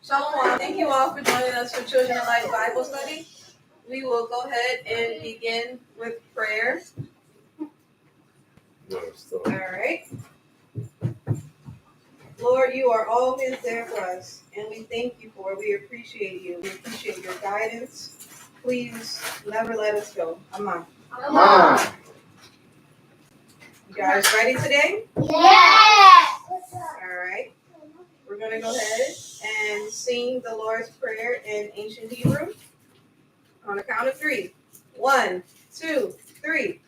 Shalom. Thank you all for joining us for Children of Light Bible Study. We will go ahead and begin with prayer. All right. Lord, you are always there for us, and we thank you for it. We appreciate you. We appreciate your guidance. Please never let us go. Amen. Amen. You guys ready today? Yes. All right. We're going to go ahead and sing the Lord's Prayer in ancient Hebrew on the count of 3. 1, 2, 3.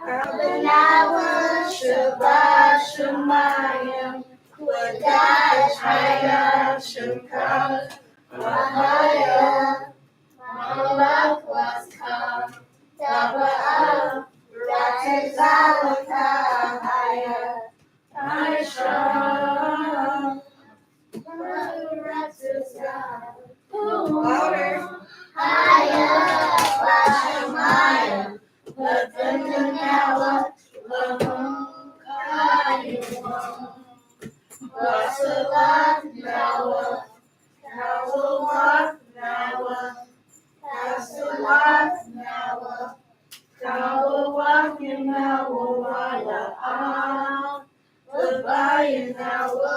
Adonai Shabbat Shemayim Kodash Haya Shemka Mahaya Malach Waskam Taba'ah Ratizalaka Haya Aisham Louder. Haya Washamayim Latanawa Lahum Kayimam Wasalat Nawa Kawawat Nawa Kasalat Nawa Kawawat Nawa Wala Labayin Nawa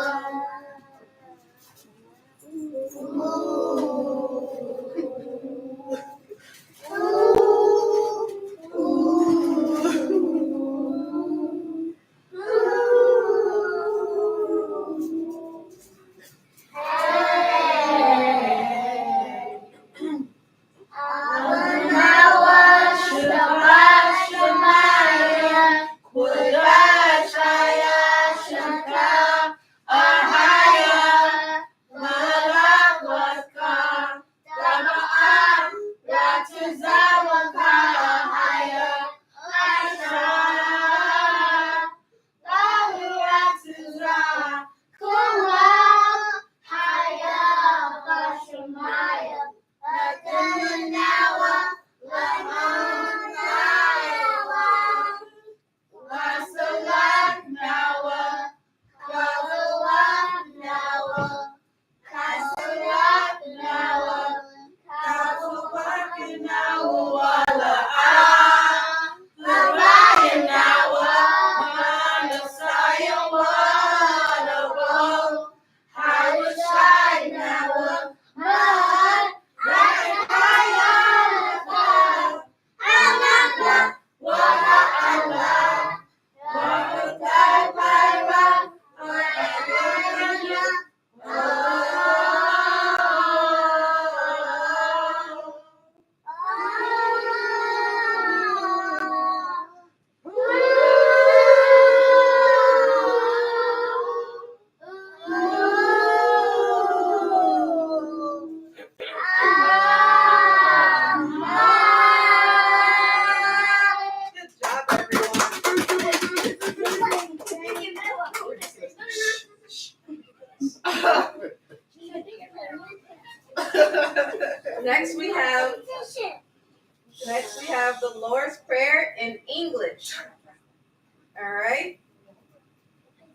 Next we have the Lord's Prayer in English. All right.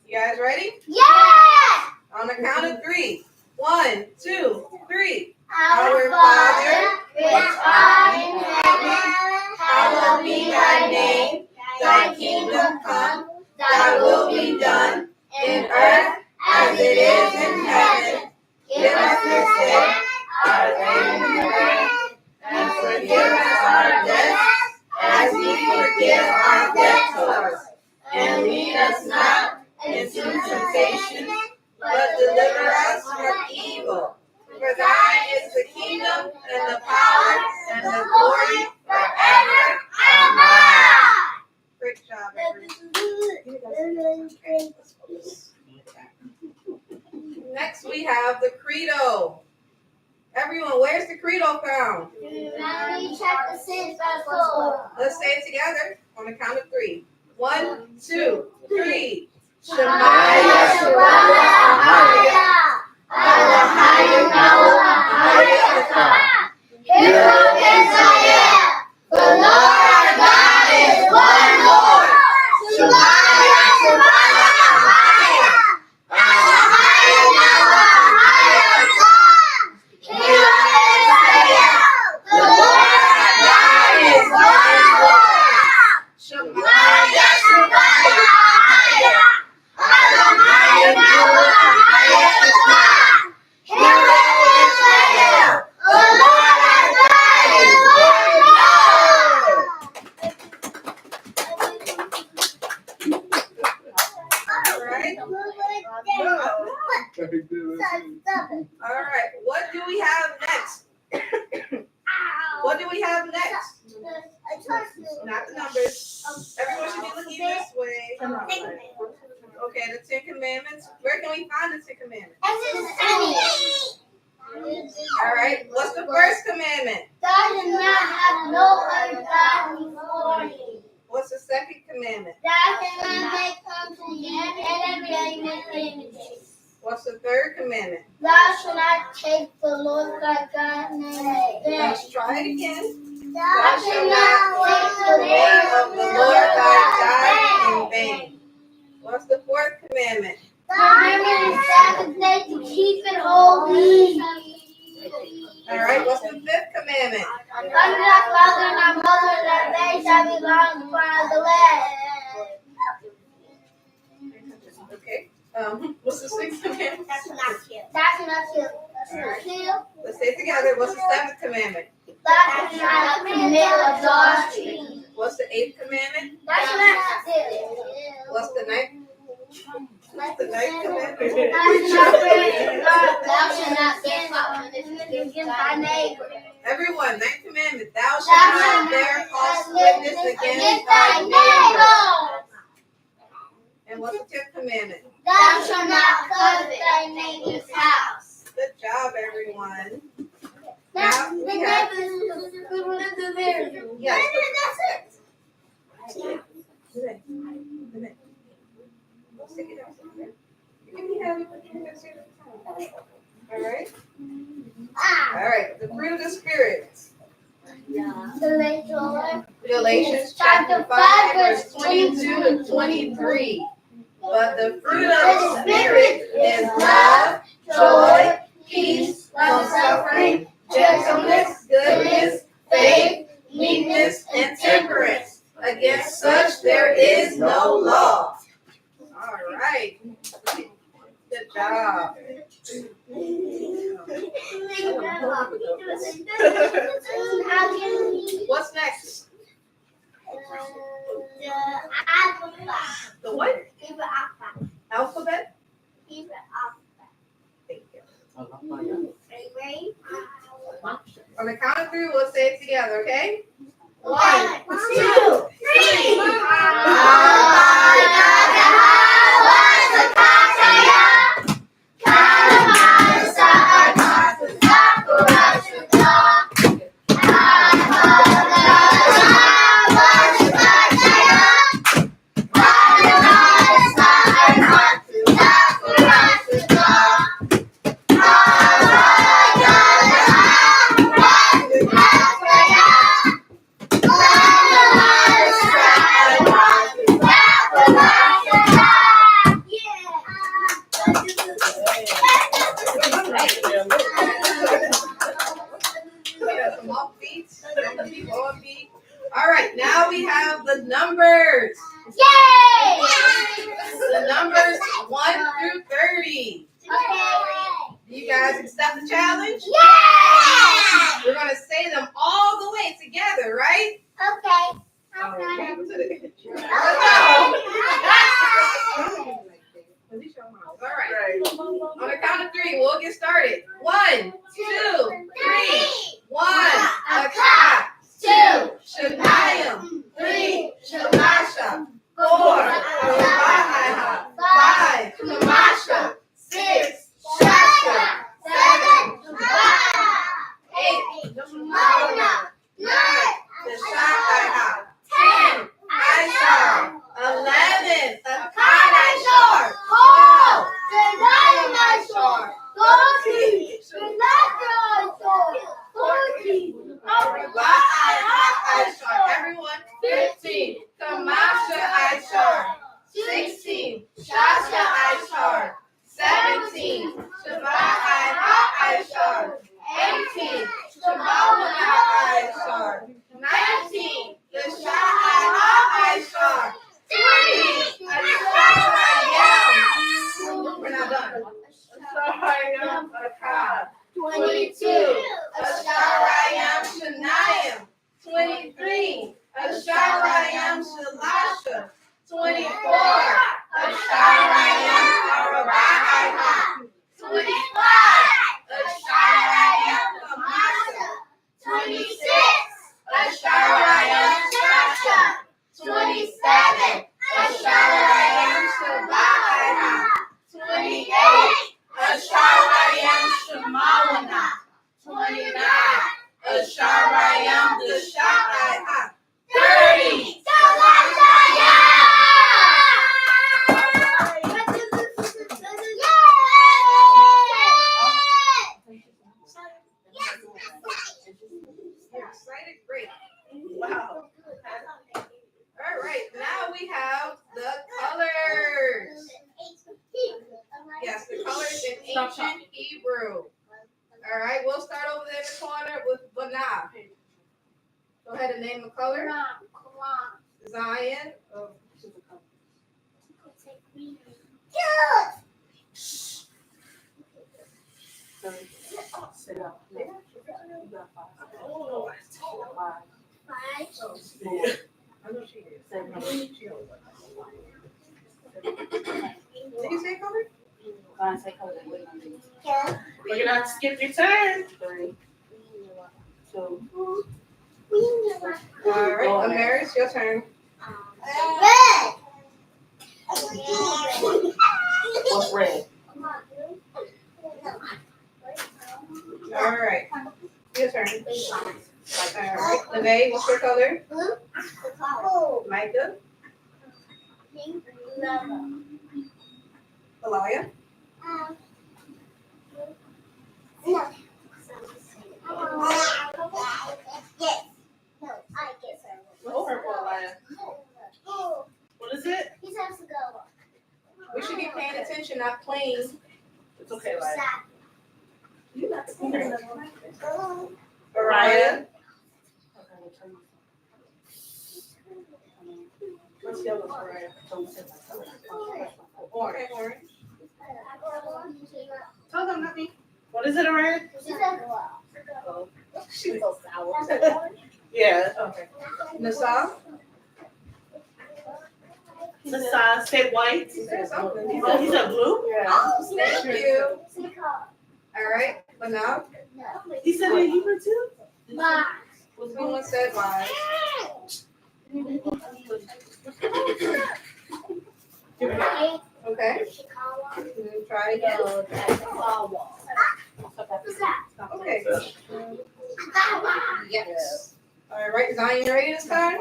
You guys ready? Yeah! On the count of 3. 1, 2, 3. Our Father, which art in heaven, hallowed be thy name. Thy kingdom come, thy will be done, in earth as it is in heaven. Give us this day our daily bread, and forgive us our debts, as we forgive our debtors. And lead us not into temptation, but deliver us from evil. For thine is the kingdom, and the power, and the glory, forever. Amen. Great job, Next we have the Credo. Everyone, where's the Credo found? Matthew chapter 6, verse 4. Let's say it together on the count of 3. 1, 2, 3. Shema Yisrael, Elohim Elohim, Hear, O Israel, the Lord our God is one Lord. Shema Yisrael, Elohim Elohim, right? All right. What do we have next? What do we have next? Not the numbers. Everyone should be looking this way. Okay, the Ten Commandments. Where can we find the Ten Commandments? All right. What's the first commandment? Thou shalt not have no other God before me. What's the second commandment? Thou shalt not make unto thee any graven images. What's the third commandment? Thou shalt not take the Lord thy God's name in vain. Let's try it again. Thou shalt not take The name of the Lord thy God in vain. What's the fourth commandment? Remember the Sabbath day to keep it holy. All right. What's the fifth commandment? Honor thy father and thy mother, that they shall be long upon the land. Okay. What's the sixth commandment? Thou shalt not kill. Thou shalt not kill. Let's say it together. What's the seventh commandment? Thou shalt not commit adultery. What's the eighth commandment? Thou shalt not steal. What's the ninth? What's the ninth commandment? Thou shalt not bear false witness against thy neighbor. Everyone, ninth commandment. Thou shalt not bear false witness against thy neighbor. neighbor. And what's the tenth commandment? Thou shalt not covet thy neighbor's house. Good job, everyone. Now, Now the we have. neighbor Yes. Stick it out somewhere. You can have it. All right. All right. The fruit of the Spirit. Galatians chapter 5, verse 22 to 23. But the fruit of the Spirit is love, joy, peace, long-suffering, gentleness, goodness, faith, meekness, and temperance. Against such there is no law. All right. Good job. What's next? The what? Alphabet? Thank you. On the count of three, we'll say it together, okay? 1, 2, 3. Some off beats, some people on beat. All right, now we have the numbers. Yay! The numbers 1 through 30. Do you guys accept the challenge? Yeah! We're going to say them all the way together, right? Okay. All right. On the count of three, we'll get started. 1, 2, 3. 1, Akah. 2, Shanayim. 3, Shamasha. 4, Arabahai. 5, Kamasha. 6, Shasha. 7, Shabbat. 8, Shemona. 9, Teshachai. 10, Aishar. 11, Akadashar. 12, Shor. 13, Shanachar. 14, Arabahai. ancient Hebrew. All right, we'll start over there in the corner with Banab. Go ahead and name the color. Zion. Oh. Sit up. Did you say color? We're gonna have to skip your turn. 3, 2. All right, Amaris, your turn. What's red? All right, your turn. All right, Lene, what's your color? Micah, Elia, What's purple, Alaya? What is it? we should be paying attention, not playing. It's okay, Alaya. Mariah, What's yellow, Mariah? orange. Tell them, not me. What is it, Mariah? She's so sour. Yeah. Okay. Nasa, The size, say white. he said something. Oh, he said blue? Yeah. Thank you. All right, Banab, He said in Hebrew too? someone said why. Okay, try again. Okay. Yes. All right, Zion, you ready this time?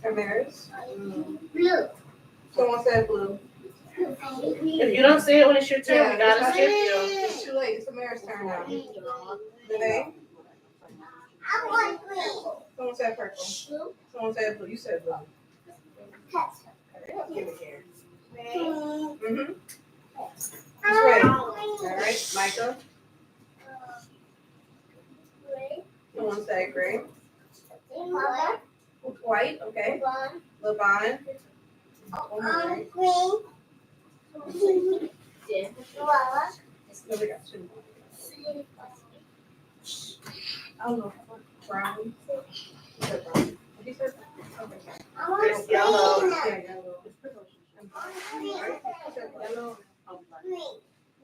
Amaris. Someone said blue. If you don't say it when it's your turn, we gotta skip you. It's too late. It's Amaris' turn now. Renee. Someone said purple. Someone said blue. You said blue. Give it here. Mm-hmm. It's ready. All right, Micah. Someone said gray. White. Okay. Levon. No, we got two. I don't know. Brown. You said brown. You said okay. It's yellow. Yeah, yellow.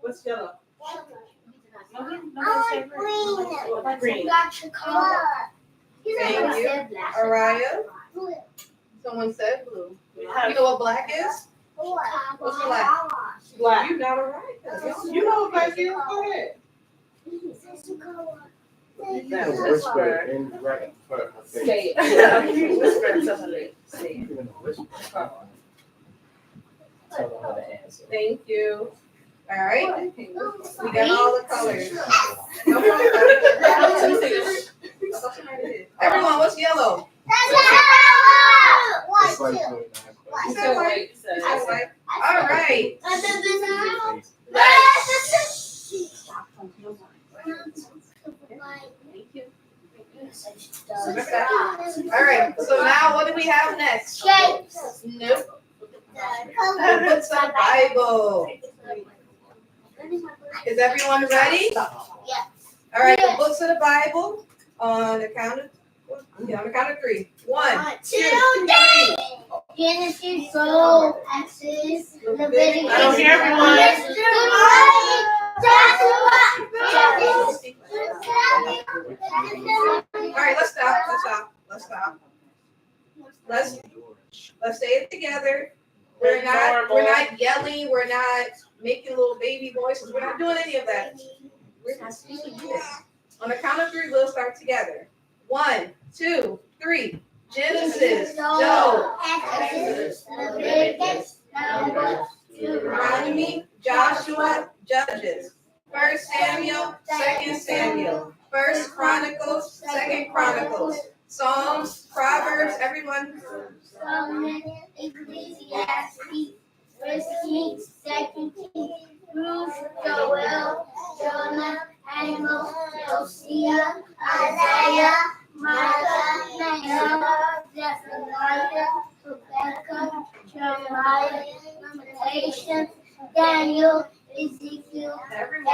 What's yellow? Green. Thank you. Araya. Someone said blue. We You have know what black is? What's black? black. You not Araya. You know what black is? Go ahead. Whisper in the right for her face. Say it. Yeah, whisper to her. Say it. Even a whisper. Tell her how to answer. Thank you. All right. We got all the colors. Everyone, what's yellow? It's like putting You said white. I was like, all right. All right. So now, what do we have next? Nope. Books of the Bible. Is everyone ready? Yeah. All right. The books of the Bible on the count of 3. 1, 2, 3. Genesis, Job, Exodus, Leviticus. I don't hear everyone. All right. Let's stop. Let's say it together. We're not yelling. We're not making little baby voices. We're not doing any of that. We're not speaking this. On the count of three, we'll start together. 1, 2, 3. Genesis, Job, Exodus, Leviticus, Numbers, Deuteronomy, Joshua, Judges. 1 Samuel, 2 Samuel. 1 Chronicles, 2 Chronicles. Psalms, Proverbs, everyone. Solomon, Ecclesiastes, First Kings, Second Kings, Ruth, Joel, Jonah, Amos, Hosea, Isaiah, Micah, Nahum, Zephaniah, Rebecca, Jeremiah, Lamentations, Daniel, Ezekiel, Ezra,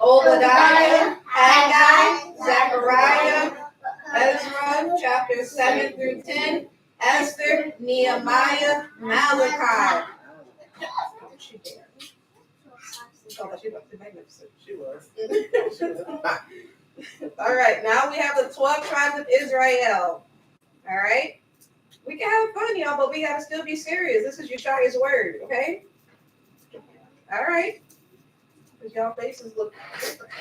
Obadiah, Haggai, Zechariah, Ezra, chapters 7 through 10. Esther, Nehemiah, Malachi. She was. All right, now we have the 12 tribes of Israel. All right, we can have fun, y'all, but we gotta still be serious. This is Yeshaya's word, okay? All right, because y'all faces look different.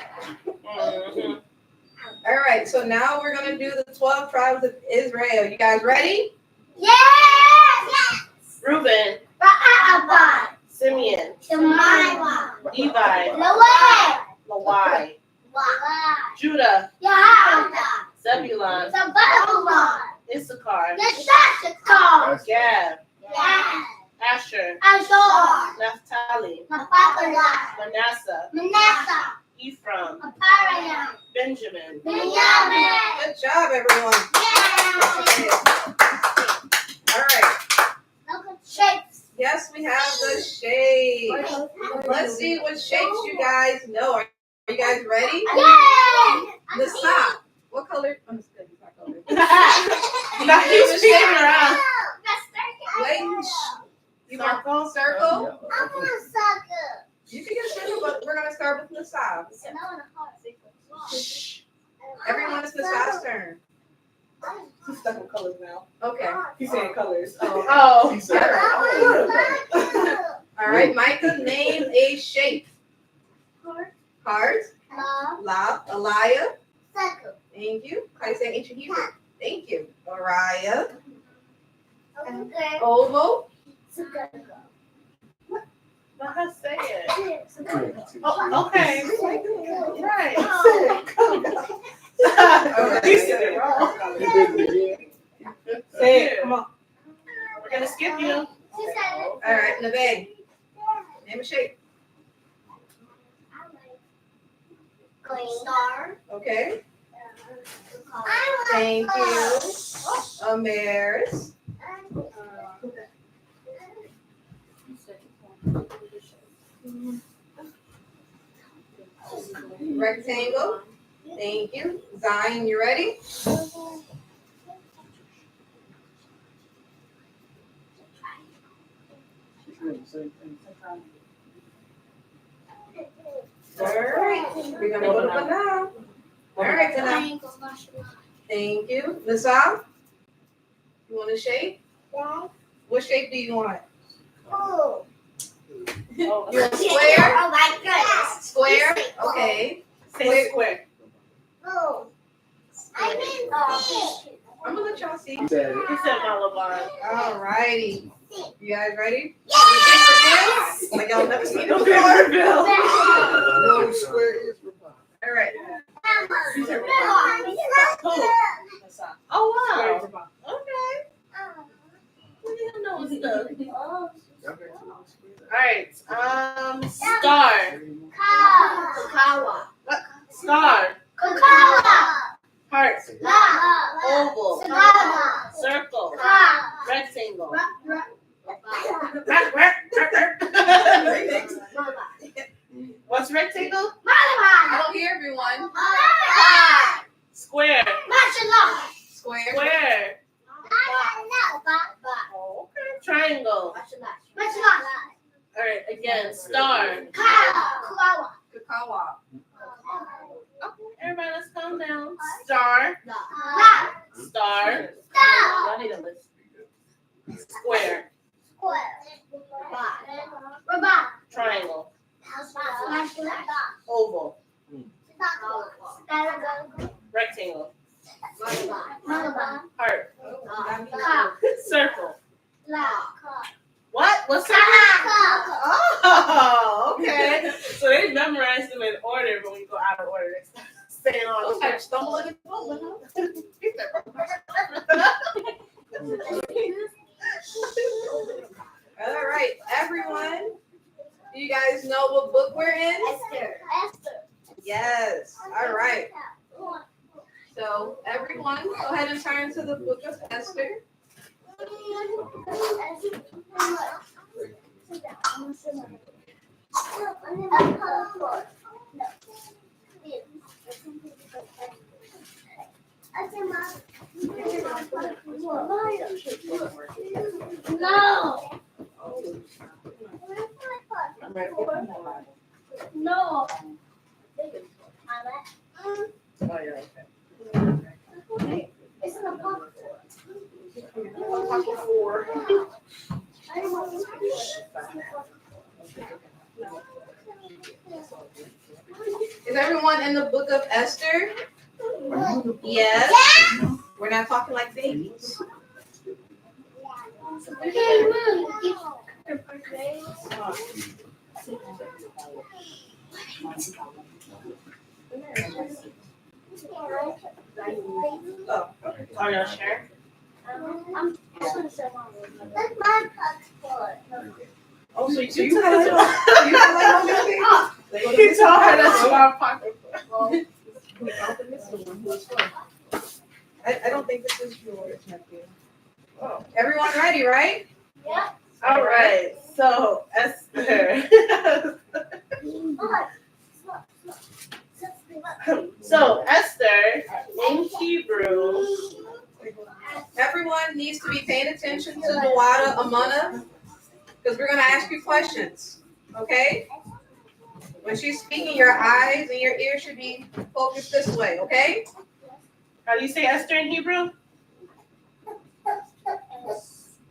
All right, so now we're gonna do the 12 tribes of Israel. You guys ready? Yes! Reuben, Ba'abad, Simeon, Shemaiah, Levi, Loel, Lawai, Wa'ai, Judah, Yahuda, Zebulun, Zabulon, Issachar, Yeshashakar, Gad, Gad, Asher, Azor, Naphtali, Naphtali, Manasseh, Manasseh, Ephraim, Apariam, Benjamin. Benjamin. Good job, everyone. Yeah. All right. Shapes. Yes, we have the shapes. Let's see what shapes you guys know. Are you guys ready? Yeah. The sock. What color? I'm just kidding. It's not color. Now he's speaking around. Wait. You want circle? I want a sucker. You can get a circle, but we're gonna start with the sock. Everyone, it's the sock's turn. He's stuck in colors now. Okay. He's saying colors. Oh. He said, oh, All right, Micah, name a shape. Heart. Lob. Aliyah. Sucker. Thank you. How you say ancient Hebrew? Thank you. Mariah. Okay. Oval. Sucker. Let her say it. okay. Oh, okay. Right. Okay. He said it wrong. You did it again. Say it. Come on. We're gonna skip you. She said it. All right, Neve. Name a shape. Star. Okay. Thank you. Amaris. Rectangle. Thank you. Zion, you ready? All right. We're gonna go to banana. All right, banana. Thank you. Nasa, you want a shape? What shape do you want? Oh. You want square? Oh my goodness. Square? Okay. Say square. Oh. I mean, I'm gonna let y'all see. He said, He said Malabar. All righty. You guys ready? Yes! Like y'all never seen it before. no square is required. All right. Oh wow. Okay. We didn't know stuff. Okay. All right. Star. Kakawa. Star. Kakawa. Heart. La. Oval. Sagama. Circle. Ka. Rectangle. What's rectangle? I don't hear everyone. Square. Square. Square. Oh, okay. Triangle. All right. Again. Star. Kakawa. Okay. Everybody, let's calm down. Star. Star. Y'all need a list. Square. Triangle. Oval. Rectangle. Heart. Circle. What? What's that? Oh, okay. So they memorize them in order, but when you go out of order, it's staying on. I stumble against the wall, All right, everyone. Do you guys know what book we're in? Esther. Yes. All right. So everyone, go ahead and turn to the book of Esther. No. Oh, yeah, okay. It's in a box. Is everyone in the book of Esther? Yes. We're not talking like babies. Oh, Are y'all sure? That's my passport. Oh, so you have like You told her that's my pocket. I don't think this is yours, nephew. Oh. Everyone ready, right? Yeah. All right. So Esther. So Esther in Hebrew. Everyone needs to be paying attention to the Wada Amana because we're going to ask you questions. Okay? When she's speaking, your eyes and your ears should be focused this way. Okay? How do you say Esther in Hebrew?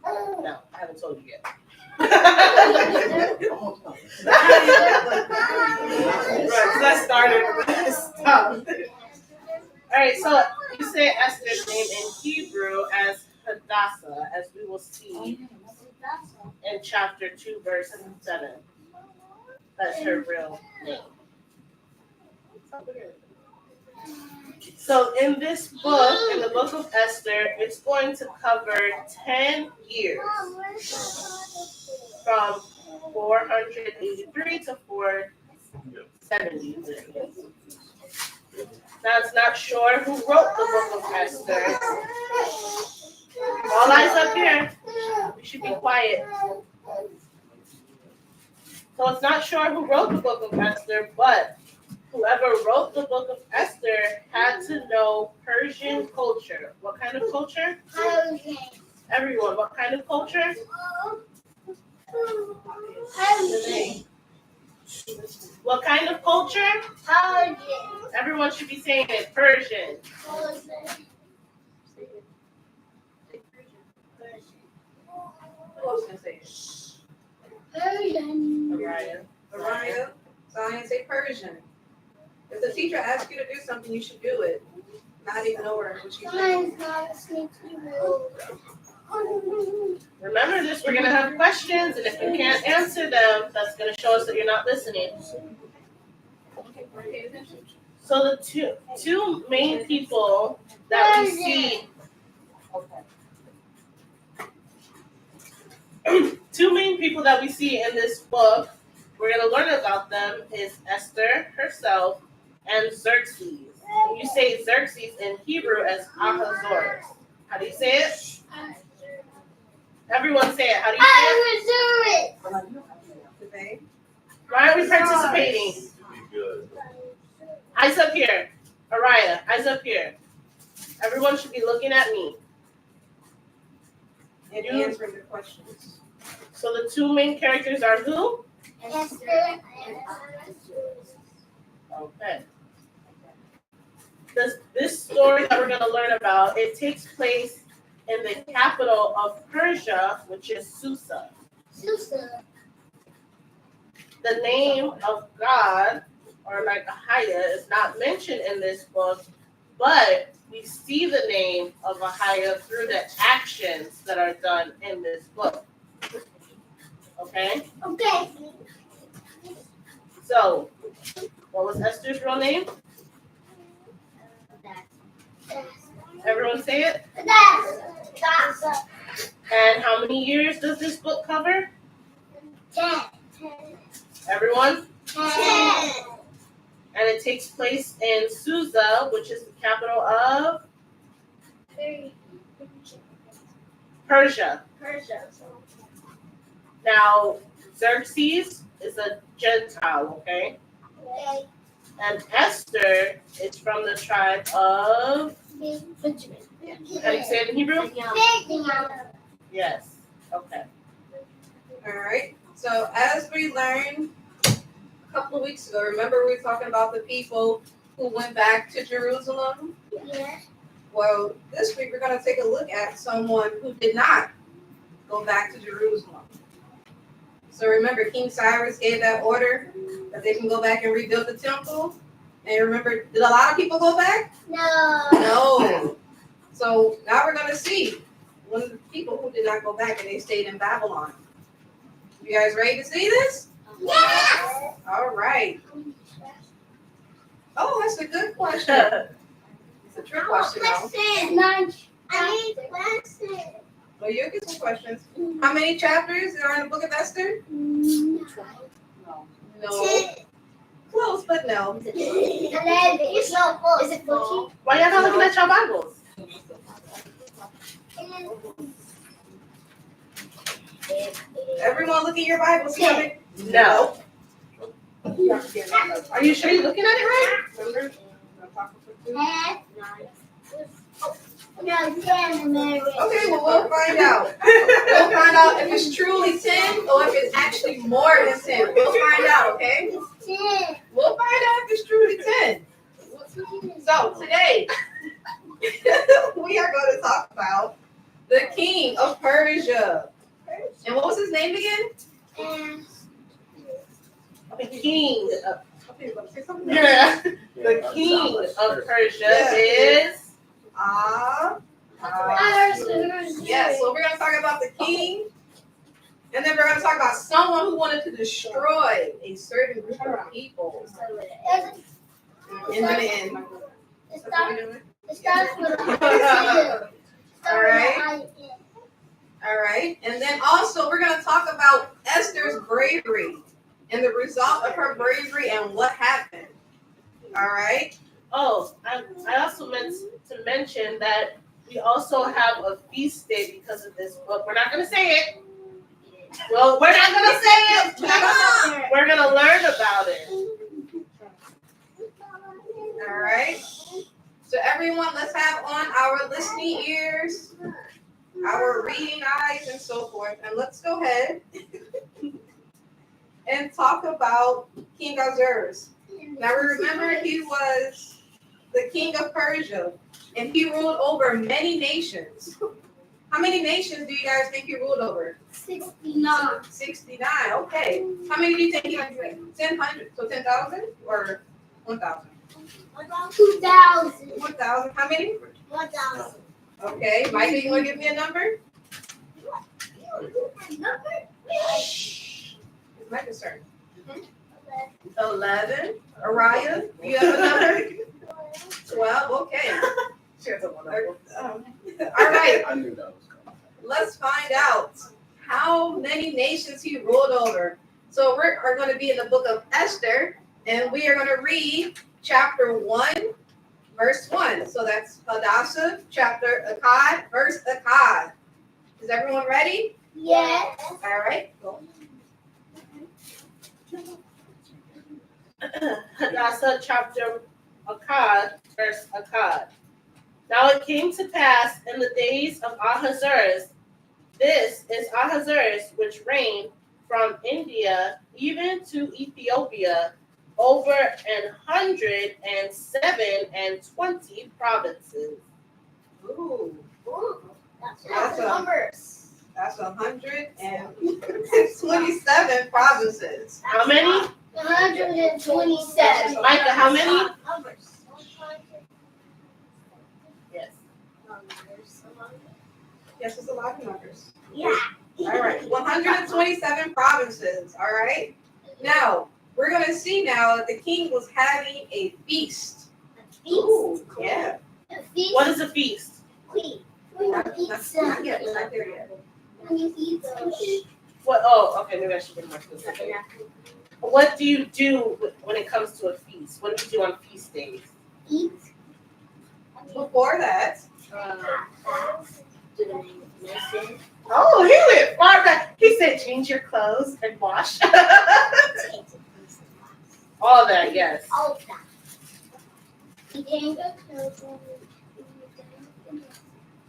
No, I haven't told you yet. Right, let's start it. Stop. All right, so you say Esther's name in Hebrew as Hadassah, as we will see in chapter 2, verse 7. That's her real name. So in this book, in the book of Esther, it's going to cover 10 years from 483 to 473. Now it's not sure who wrote the book of Esther. All eyes up here. We should be quiet. So it's not sure who wrote the book of Esther, but whoever wrote the book of Esther had to know Persian culture. What kind of culture? Persian. Everyone, what kind of culture? Persian. What kind of culture? Persian. Everyone should be saying it. Persian. Who else can say it? Persian. Mariah. Zion, say Persian. If the teacher asks you to do something, you should do it. Not ignore what she's saying. Remember this, we're going to have questions, and if you can't answer them, that's going to show us that you're not listening. So the two main people that we see, in this book, we're going to learn about them, is Esther herself and Xerxes. And you say Xerxes in Hebrew as Ahasuerus. How do you say it? Everyone say it. How do you say it? Why aren't we participating? Eyes up here. Araya, eyes up here. Everyone should be looking at me. And answering the questions. So the two main characters are who? Esther and Okay. This story that we're going to learn about, it takes place in the capital of Persia, which is Susa. Susa. The name of God or like Ahia is not mentioned in this book, but we see the name of Ahia through the actions that are done in this book. Okay? Okay. So, what was Esther's real name? Everyone say it? And how many years does this book cover? 10. Everyone? 10. And it takes place in Susa, which is the capital of Persia. Now, Xerxes is a Gentile, okay? Okay. And Esther is from the tribe of, Benjamin. how do you say it in Hebrew? Yes. Okay. All right. So as we learned a couple of weeks ago, remember we were talking about the people who went back to Jerusalem? Yes. Well, this week we're going to take a look at someone who did not go back to Jerusalem. So remember, King Cyrus gave that order that they can go back and rebuild the temple. And remember, did a lot of people go back? No. No. So now we're going to see one of the people who did not go back and they stayed in Babylon. You guys ready to see this? Yes. All right. Oh, that's a good question. It's a trick question, though. I need questions. Well, you'll get some questions. How many chapters are in the book of Esther? No. Close, but no. 11. It's not full. Is it 14? Why y'all not looking at your Bibles? Everyone look at your Bibles. No. Are you sure you're looking at it right? Remember? 10. 10. Okay, well, we'll find out. We'll find out if it's truly 10 or if it's actually more than 10. We'll find out, okay? It's 10. We'll find out if it's truly 10. So, today, we are going to talk about the king of Persia. And what was his name again? The king of, yeah. The king of Persia is Yes, so we're going to talk about the king, and then we're going to talk about someone who wanted to destroy a certain group of people in the end. That's what we're doing. It starts with a All right. All right. And then also we're going to talk about Esther's bravery and the result of her bravery and what happened. All right. Oh, I also meant to mention that we also have a feast day because of this book. We're not going to say it. Well, we're not going to say it. We're going to learn about it. All right. So everyone, let's have on our listening ears, our reading eyes, and so forth. And let's go ahead and talk about King Ahasuerus. Now remember, he was the king of Persia, and he ruled over many nations. How many nations do you guys think he ruled over? 69. 69. Okay. How many do you think he went through? 1,000. So 10,000 or 1,000? 2,000. 1,000. How many? 1,000. Okay. Micah, you want to give me a number? Shh. It's Micah's turn. 11. Araya, you have a number? 12. Okay. All right. I knew that was coming. Let's find out how many nations he ruled over. So we are going to be in the book of Esther, and we are going to read chapter 1, verse 1. So that's Hadassah, chapter Akkad, verse Akkad. Is everyone ready? Yes. All right. Go. Hadassah chapter Akkad, verse Akkad. Now it came to pass in the days of Ahasuerus, this is Ahasuerus which reigned from India even to Ethiopia over 127 provinces. Ooh. That's numbers. That's 127 provinces. How many? 127. Micah, how many? Yes. Yes, it's a lot of numbers. Yeah. All right, 127 provinces. All right. Now we're gonna see now that the king was having a feast. Ooh, yeah. What is a feast? Not yet. We're not there yet. What? Oh, okay. Maybe I should be more specific. What do you do when it comes to a feast? What do you do on feast days? Eat. Before that, Oh, he went far back. He said, change your clothes and wash. All that, yes. All that. Eating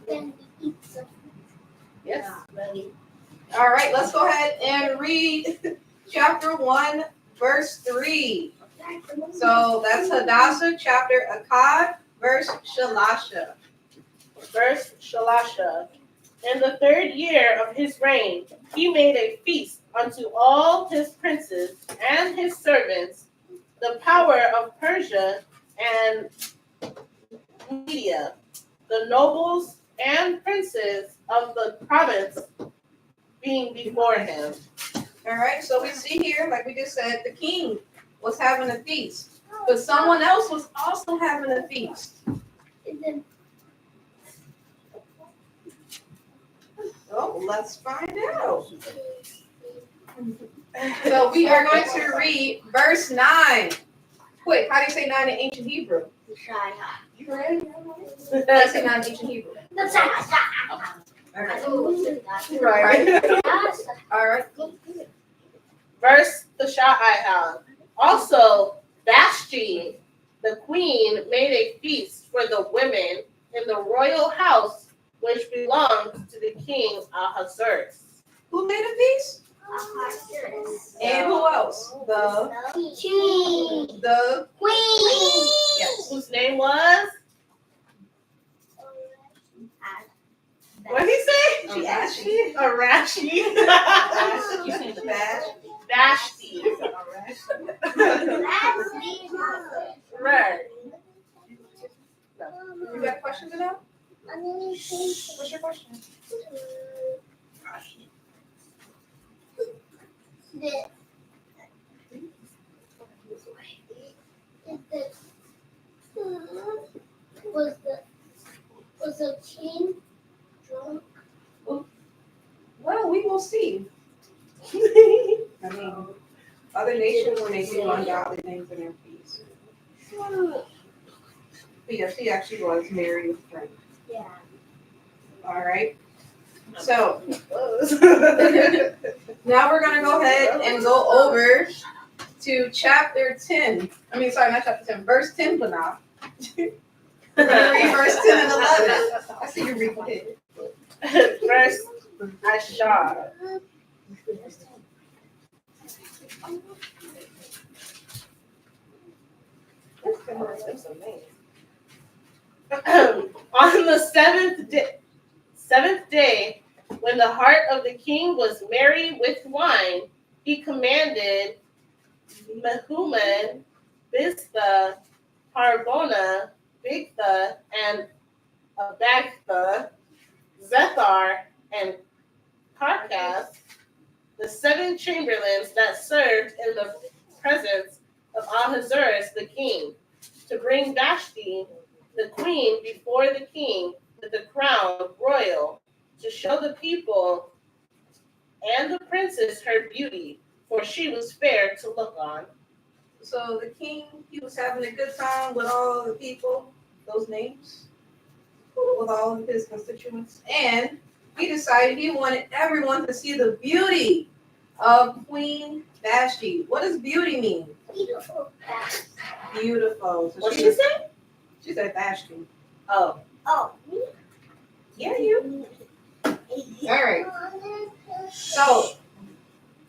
then we eat some. Yes. all right. Let's go ahead and read chapter 1, verse 3. So that's Hadassah, chapter Akkad, verse Shalasha. Verse Shalasha. In the 3rd year of his reign, he made a feast unto all his princes and his servants, the power of Persia and Media, the nobles and princes of the province being before him. All right. So we see here, like we just said, the king was having a feast, but someone else was also having a feast. Oh, let's find out. So we are going to read verse 9. Quick, how do you say 9 in ancient Hebrew? You ready? How do you say 9 in ancient Hebrew? All right. Right. All right. Verse the Sha'ihah. Also, Vashti, the queen, made a feast for the women in the royal house which belonged to the king Ahasuerus. Who made a feast? And who else? The Queen. yes. Whose name was? What did he say? Vashti. Arashi. Vashti. Right. You got questions about? What's your question? Was the king drunk? Well, we will see. I mean, other nations were making ungodly things in their feast. But yes, he actually was married with Frank. Yeah. All right. So now we're gonna go ahead and go over to chapter 10. I mean, sorry, not chapter 10, verse 10, but now. We're gonna read verse 10 and 11. I see you read it. Verse Ashar. On the seventh day, when the heart of the king was merry with wine, he commanded Mehuman, Biztha, Harbona, Bigtha, and Abagtha, Zethar, and Carcass, the 7 chamberlains that served in the presence of Ahasuerus the king, to bring Vashti, the queen, before the king with the crown royal, to show the people and the princess her beauty, for she was fair to look on. So the king, he was having a good time with all the people, those names, with all of his constituents, and he decided he wanted everyone to see the beauty of Queen Vashti. What does beauty mean? Beautiful. Beautiful. So What did she say? She said Vashti. Oh. Oh. Yeah, you. All right. So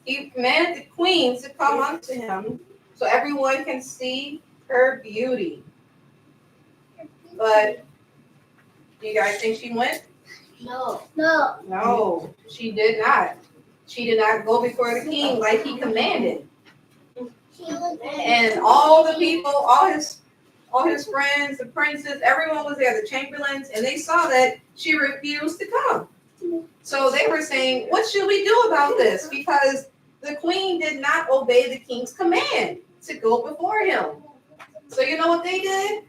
he commanded the queen to come unto him so everyone can see her beauty. But do you guys think she went? No. No, she did not. She did not go before the king like he commanded. And all the people, all his friends, the princes, everyone was there, the chamberlains, and they saw that she refused to come. So they were saying, what should we do about this? Because the queen did not obey the king's command to go before him. So you know what they did?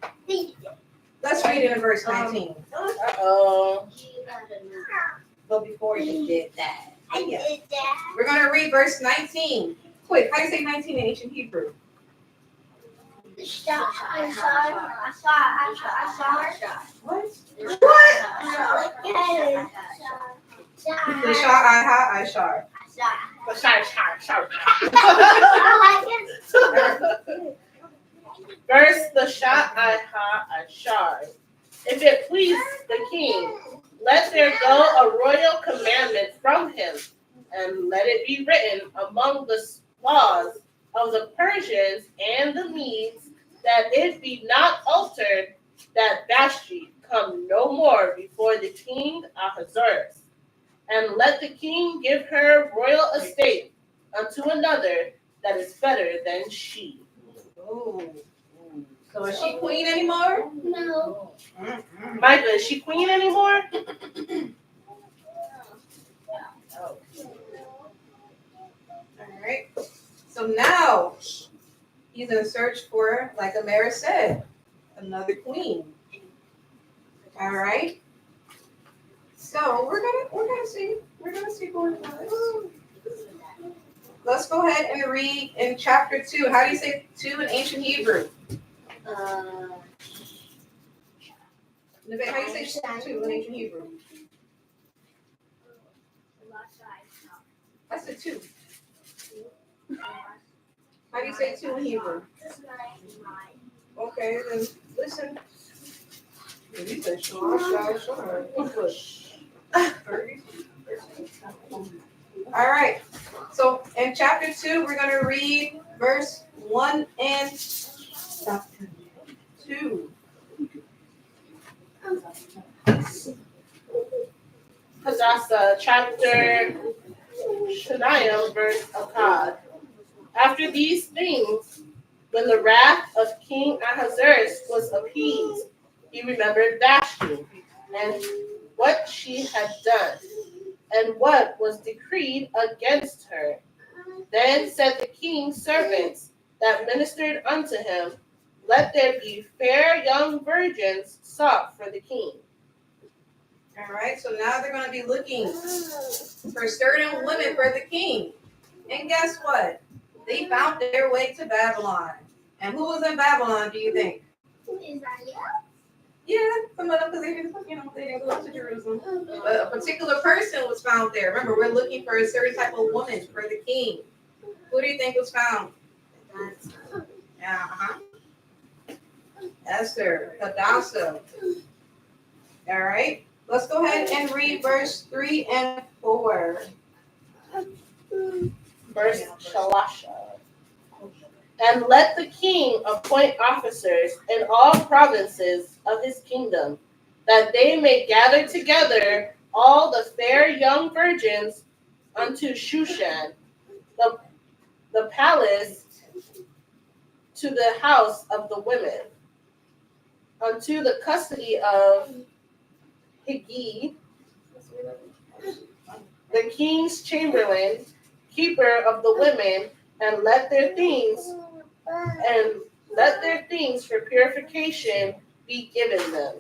Let's read it in verse 19. Uh-oh. But before you did that, we're going to read verse 19. Quick, how do you say 19 in ancient Hebrew? What? Ishar. Verse the Shah Ashar. If it please the king, let there go a royal commandment from him, and let it be written among the laws of the Persians and the Medes, that it be not altered, that Vashti come no more before the king Ahasuerus. And let the king give her royal estate unto another that is better than she. Ooh. So is she queen anymore? No. Micah, is she queen anymore? All right. So now he's in search for, like Amara said, another queen. All right. So we're gonna see who it was. Let's go ahead and read in chapter 2. How do you say 2 in ancient Hebrew? How do you say 2 in ancient Hebrew? That's a 2. How do you say 2 in Hebrew? Okay, then listen. You said sure. All right. So in chapter 2, we're going to read verse 1 and 2. Hadassah, chapter Shaniah, verse Akkad. After these things, when the wrath of King Ahasuerus was appeased, he remembered Vashti and what she had done, and what was decreed against her. Then said the king's servants that ministered unto him, let there be fair young virgins sought for the king. All right. So now they're going to be looking for certain women for the king. And guess what? They found their way to Babylon. And who was in Babylon, do you think? Yeah, some of them, because they didn't go up to Jerusalem. But a particular person was found there. Remember, we're looking for a certain type of woman for the king. Who do you think was found? Uh-huh. Esther, Hadassah. All right. Let's go ahead and read verse 3 and 4. Verse Shalasha. And let the king appoint officers in all provinces of his kingdom, that they may gather together all the fair young virgins unto Shushan, the palace, to the house of the women, unto the custody of Higi, the king's chamberlain, keeper of the women, and let their things for purification be given them.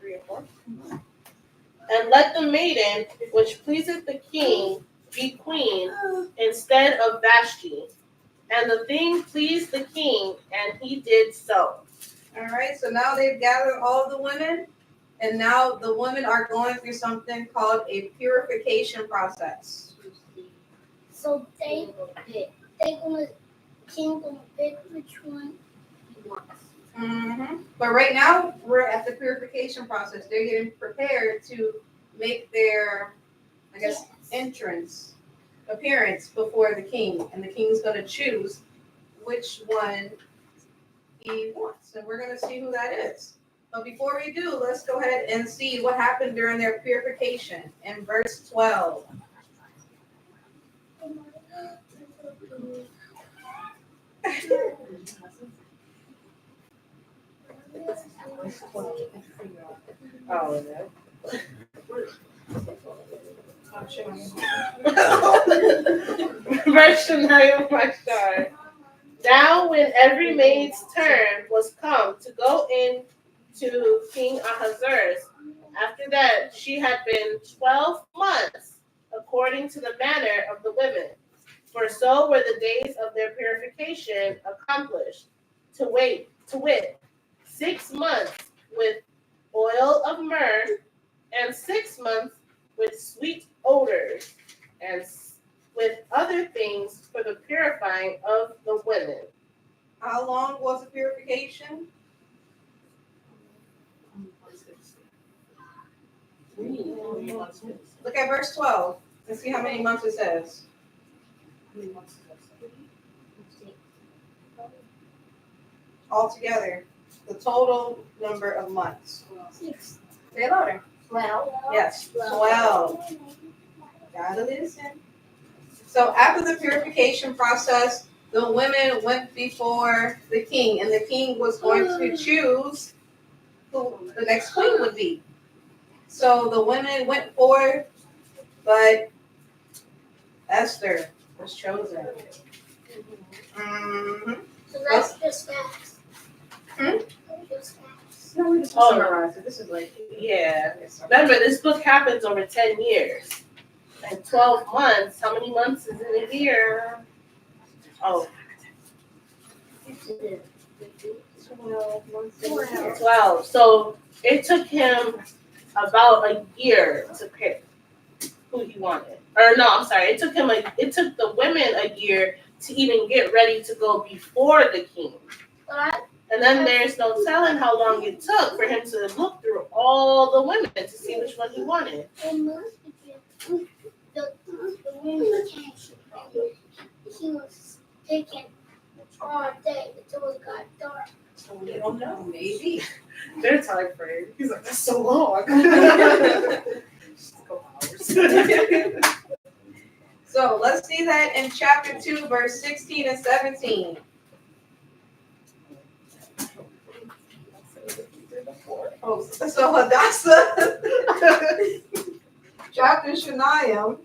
3 and 4. And let the maiden which pleaseth the king be queen instead of Vashti. And the thing pleased the king, and he did so. All right, so now they've gathered all the women, and now the women are going through something called a purification process. So they gonna pick which one he wants. Mm-hmm. But right now we're at the purification process. They're getting prepared to make their, I guess, appearance before the king, and the king's going to choose which one he wants, and we're going to see who that is. But before we do, let's go ahead and see what happened during their purification in verse 12. Oh, yeah. Verse Shania Mashar. Now, when every maid's turn was come to go in to King Ahasuerus, after that she had been 12 months, according to the manner of the women. For so were the days of their purification accomplished, to wit, 6 months with oil of myrrh, and 6 months with sweet odors, and with other things for the purifying of the women. How long was the purification? Look at verse 12 and see how many months it says. Altogether, the total number of months. 6. Say it louder. 12. Yes, 12. Gotta listen. So after the purification process, the women went before the king, and the king was going to choose who the next queen would be. So the women went forth, but Esther was chosen. Mm-hmm. So that's just facts. Just facts. No, we just Oh. summarize it. This is like, Yeah. Remember, this book happens over 10 years. And 12 months, how many months is in a year? Oh, 12. So it took him about a year to pick who he wanted. Or no, I'm sorry. It took the women a year to even get ready to go before the king. And then there's no telling how long it took for him to look through all the women to see which one he wanted. The women came. He was taking all day until it got dark. so we don't know. Maybe. Their time frame. He's like, that's so long. Just a couple hours. So let's see that in chapter 2, verse 16 and 17. Oh, so Hadassah, chapter Shania,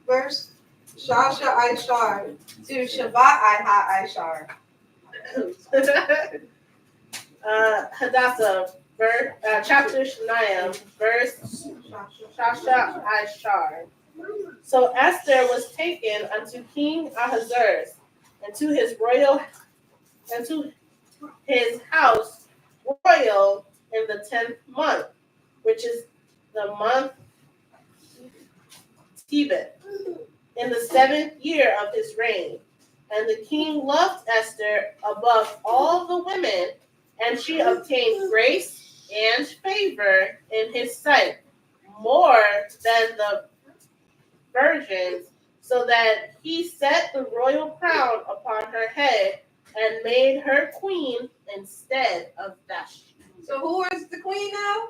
verse Shasha Ishar to Shabbat Ishar. Hadassah, chapter Shania, verse Shasha Ishar. So Esther was taken unto King Ahasuerus, and to his house royal in the 10th month, which is the month Tebet, in the 7th year of his reign. And the king loved Esther above all the women, and she obtained grace and favor in his sight more than the virgins, so that he set the royal crown upon her head and made her queen instead of Vashti. So who is the queen now?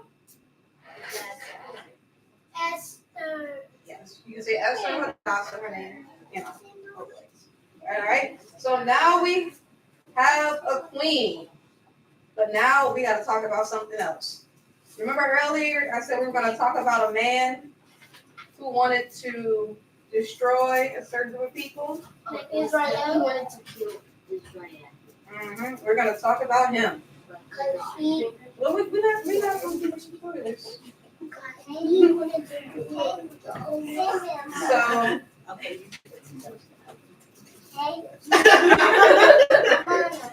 Esther. Yes, you can say Esther or Hadassah, her name. You know. All right. So now we have a queen, but now we got to talk about something else. Remember earlier I said we were going to talk about a man who wanted to destroy a certain group of people? Like Israel wanted to kill Israel. Mm-hmm. We're going to talk about him. Because he Well, we're not going to give some spoilers. wanted to kill So, okay.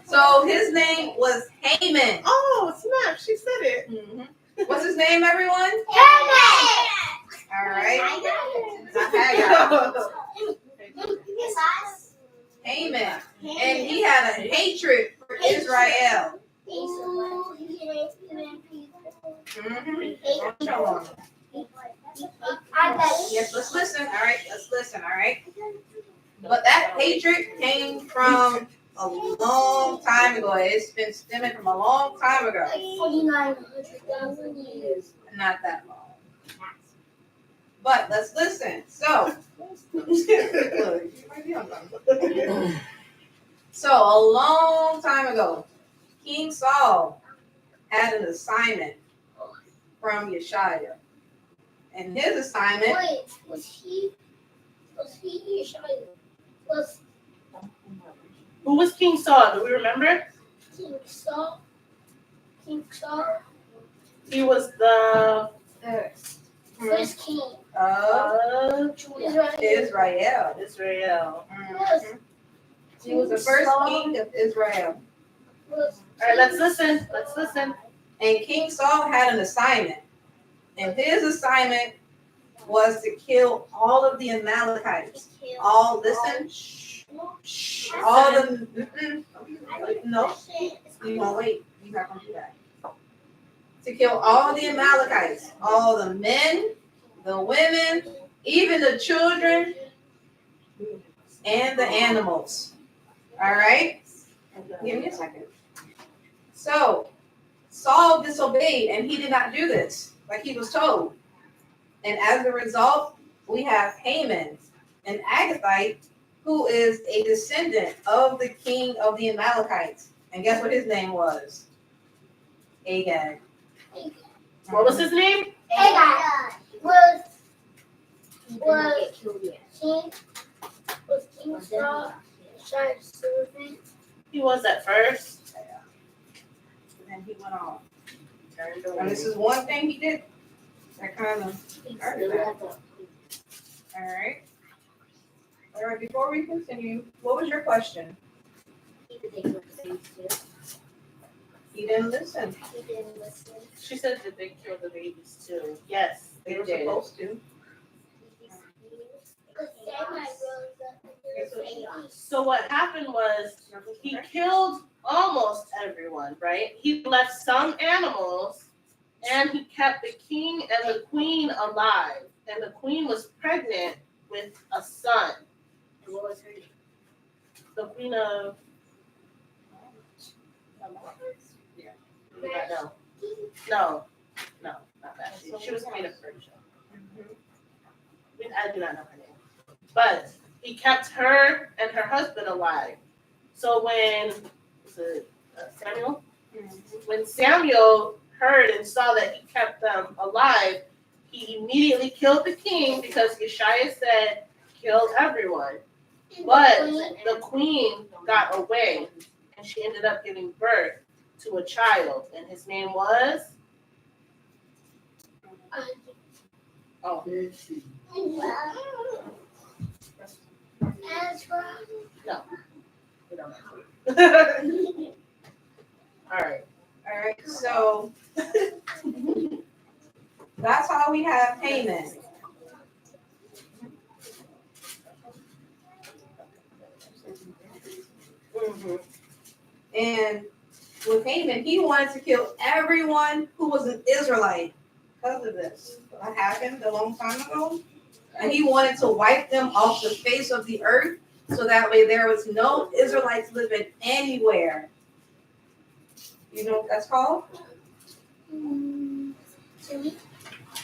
so his name was Haman. Oh, snap, she said it. Mm-hmm. What's his name, everyone? All right. Not Haggai. Haman. And he had a hatred for Israel. Mm-hmm. Yes, let's listen. All right, let's listen. All right. But that hatred came from a long time ago. It's been stemming from a long time ago. 4,900,000 years. Not that long. But let's listen. So, so a long time ago, King Saul had an assignment from Yeshaya. And his assignment. Wait, was he Yeshua? Was Who was King Saul? Do we remember? King Saul? King Saul? He was the First king. Israel. Israel. Yes. He was the first king of Israel. All right, let's listen. Let's listen. And King Saul had an assignment. And his assignment was to kill all of the Amalekites. All, listen. All the, no, you won't wait. You're not going to do that. To kill all the Amalekites. All the men, the women, even the children, and the animals. All right? Give me a second. So, Saul disobeyed, and he did not do this like he was told. And as a result, we have Haman, an Agathite, who is a descendant of the king of the Amalekites. And guess what his name was? Agag. What was his name? Agag. Was King Saul Yeshua's servant? He was at first. And then he went on. And this is one thing he did that kind of hurt that. All right. All right, before we continue, what was your question? He didn't listen. She said that they killed the babies too. Yes, They they were did. supposed to. So what happened was he killed almost everyone, right? He left some animals and he kept the king and the queen alive. And the queen was pregnant with a son. And what was her name? The queen of... No, not that. She was queen of Persia. I do not know her name. But he kept her and her husband alive. So when Samuel? When Samuel heard and saw that he kept them alive, he immediately killed the king because Yeshua said, kill everyone. But the queen got away and she ended up giving birth to a child. And his name was? Oh. No. We don't know. All right. So that's how we have Haman. And with Haman, he wanted to kill everyone who was an Israelite because of this. That happened a long time ago. And he wanted to wipe them off the face of the earth so that way there was no Israelites living anywhere. You know what that's called?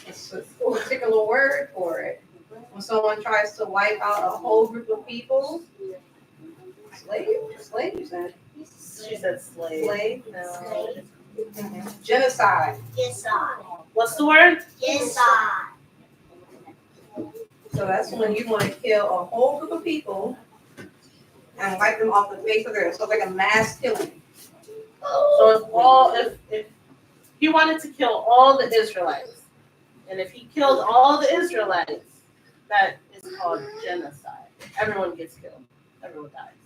It's a particular word for it. When someone tries to wipe out a whole group of people. Slave, you said? She said slave. Slave? No. Genocide. What's the word? So that's when you want to kill a whole group of people and wipe them off the face of the earth. So it's like a mass killing. So if he wanted to kill all the Israelites, and if he killed all the Israelites, that is called genocide. Everyone gets killed. Everyone dies.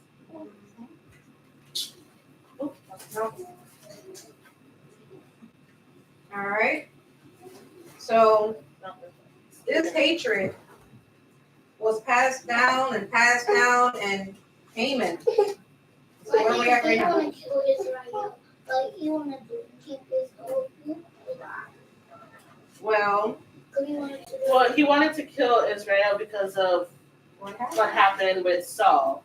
All right. So this hatred was passed down and Haman. So where are we at right now? You want to keep this open? Well, he wanted to kill Israel because of what happened with Saul.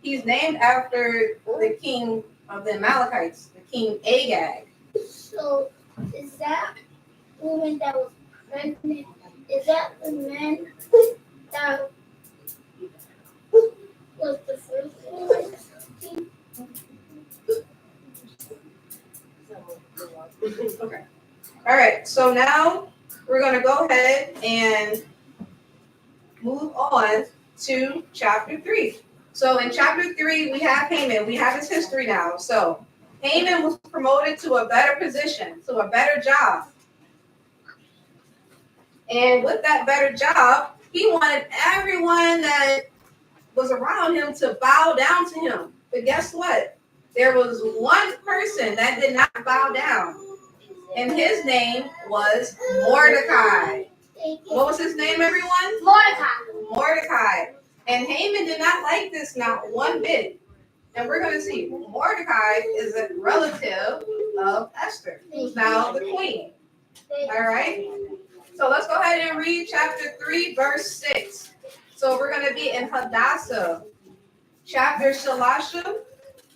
He's named after the king of the Amalekites, the king Agag. So is that woman that was pregnant Is that the man that was the first one? Okay. All right. So now we're going to go ahead and move on to chapter 3. So in chapter 3, we have Haman. We have his history now. So Haman was promoted to a better position, to a better job. And with that better job, he wanted everyone that was around him to bow down to him. But guess what? There was one person that did not bow down. And his name was Mordecai. What was his name, everyone? Mordecai. And Haman did not like this, not one bit. And we're going to see Mordecai is a relative of Esther, who's now the queen. All right? So let's go ahead and read chapter 3, verse 6. So we're going to be in Hadassah, chapter Shalasha,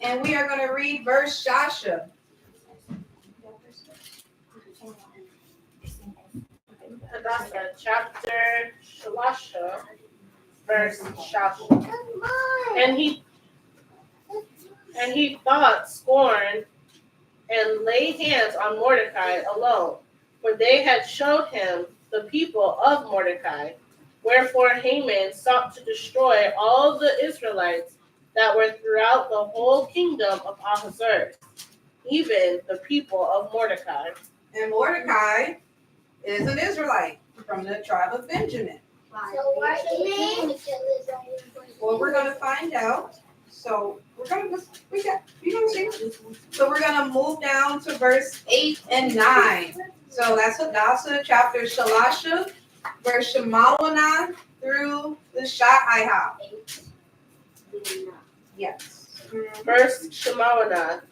and we are going to read verse Shasha. Hadassah, chapter Shalasha, verse Shasha. And he thought scorn and laid hands on Mordecai alone, for they had showed him the people of Mordecai. Wherefore Haman sought to destroy all the Israelites that were throughout the whole kingdom of Ahasuerus, even the people of Mordecai. And Mordecai is an Israelite from the tribe of Benjamin. So why Haman? Well, we're going to find out. So we're going to see. So we're going to move down to verse 8 and 9. So that's Hadassah, chapter Shalasha, verse Shemawanah through the Sha'ihah. Yes. Verse Shemawanah.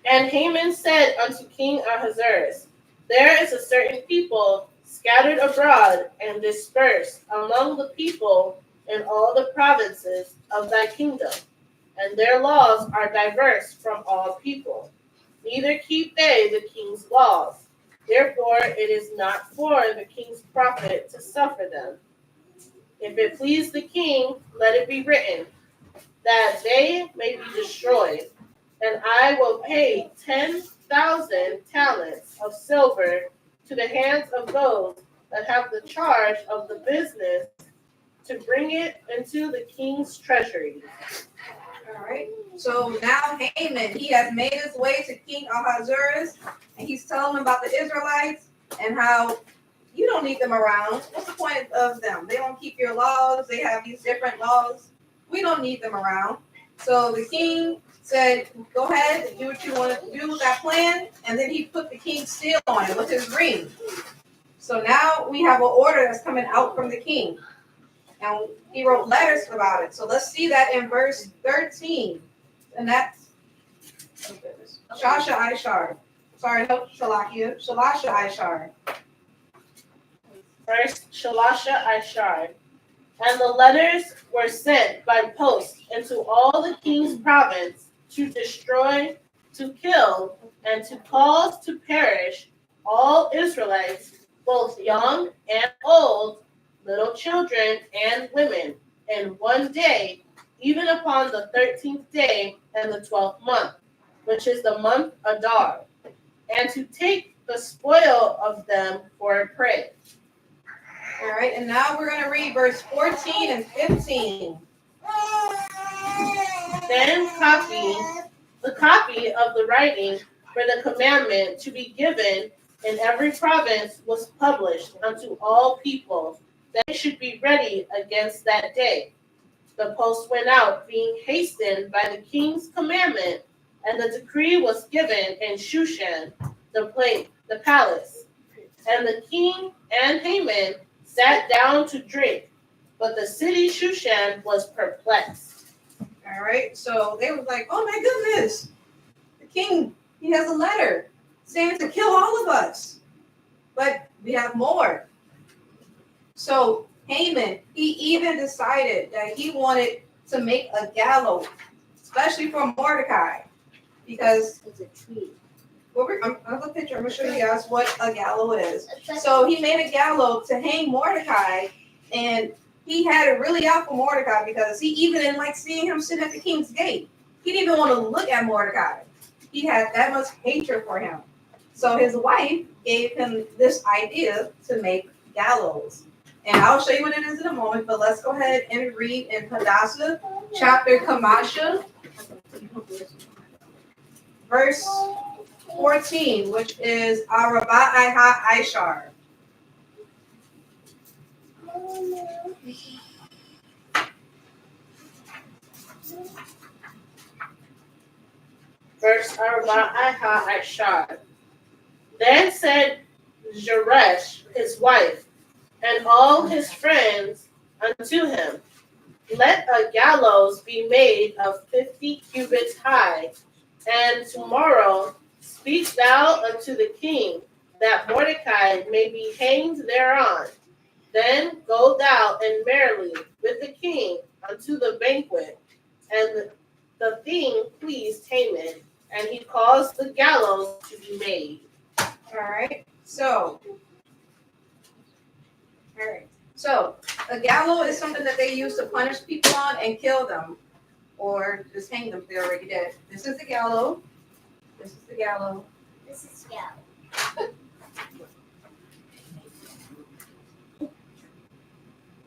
And Haman said unto King Ahasuerus, there is a certain people scattered abroad and dispersed among the people in all the provinces of thy kingdom, and their laws are diverse from all people. Neither keep they the king's laws. Therefore it is not for the king's profit to suffer them. If it please the king, let it be written, that they may be destroyed, and I will pay 10,000 talents of silver to the hands of those that have the charge of the business to bring it into the king's treasury. All right. So now Haman, he has made his way to King Ahasuerus, and he's telling him about the Israelites and how you don't need them around. What's the point of them? They don't keep your laws. They have these different laws. We don't need them around. So the king said, go ahead and do what you want to do with that plan. And then he put the king's seal on it with his ring. So now we have an order that's coming out from the king. And he wrote letters about it. So let's see that in verse 13. And that's Shasha Ishar. Sorry, no, Shalakia. Shalasha Ishar. First Shalasha Ishar. And the letters were sent by post into all the king's province to destroy, to kill, and to cause to perish all Israelites, both young and old, little children and women, in one day, even upon the 13th day and the 12th month, which is the month Adar, and to take the spoil of them for a prey. All right, and now we're going to read verse 14 and 15. Then the copy of the writing for the commandment to be given in every province was published unto all people, that it should be ready against that day. The post went out, being hastened by the king's commandment, and the decree was given in Shushan, the palace. And the king and Haman sat down to drink, but the city Shushan was perplexed. All right, so they were like, oh my goodness, the king, he has a letter saying to kill all of us. But we have more. So Haman, he even decided that he wanted to make a gallows, especially for Mordecai, because I have a picture. I'm gonna show you guys what a gallows is. So he made a gallows to hang Mordecai, and he had it really out for Mordecai because he even didn't like seeing him sitting at the king's gate. He didn't even want to look at Mordecai. He had that much hatred for him. So his wife gave him this idea to make gallows. And I'll show you what it is in a moment, but let's go ahead and read in Hadassah, chapter Kamasha, verse 14, which is Arabah Ishar. Verse Arabah Ishar. Then said Zeresh, his wife, and all his friends unto him, let a gallows be made of 50 cubits high, and tomorrow speak thou unto the king, that Mordecai may be hanged thereon. Then go thou and merrily with the king unto the banquet. And the thing pleased Haman, and he caused the gallows to be made. All right. So a gallows is something that they use to punish people on and kill them, or just hang them if they're already dead. This is the gallows. This is the gallows. This is yellow.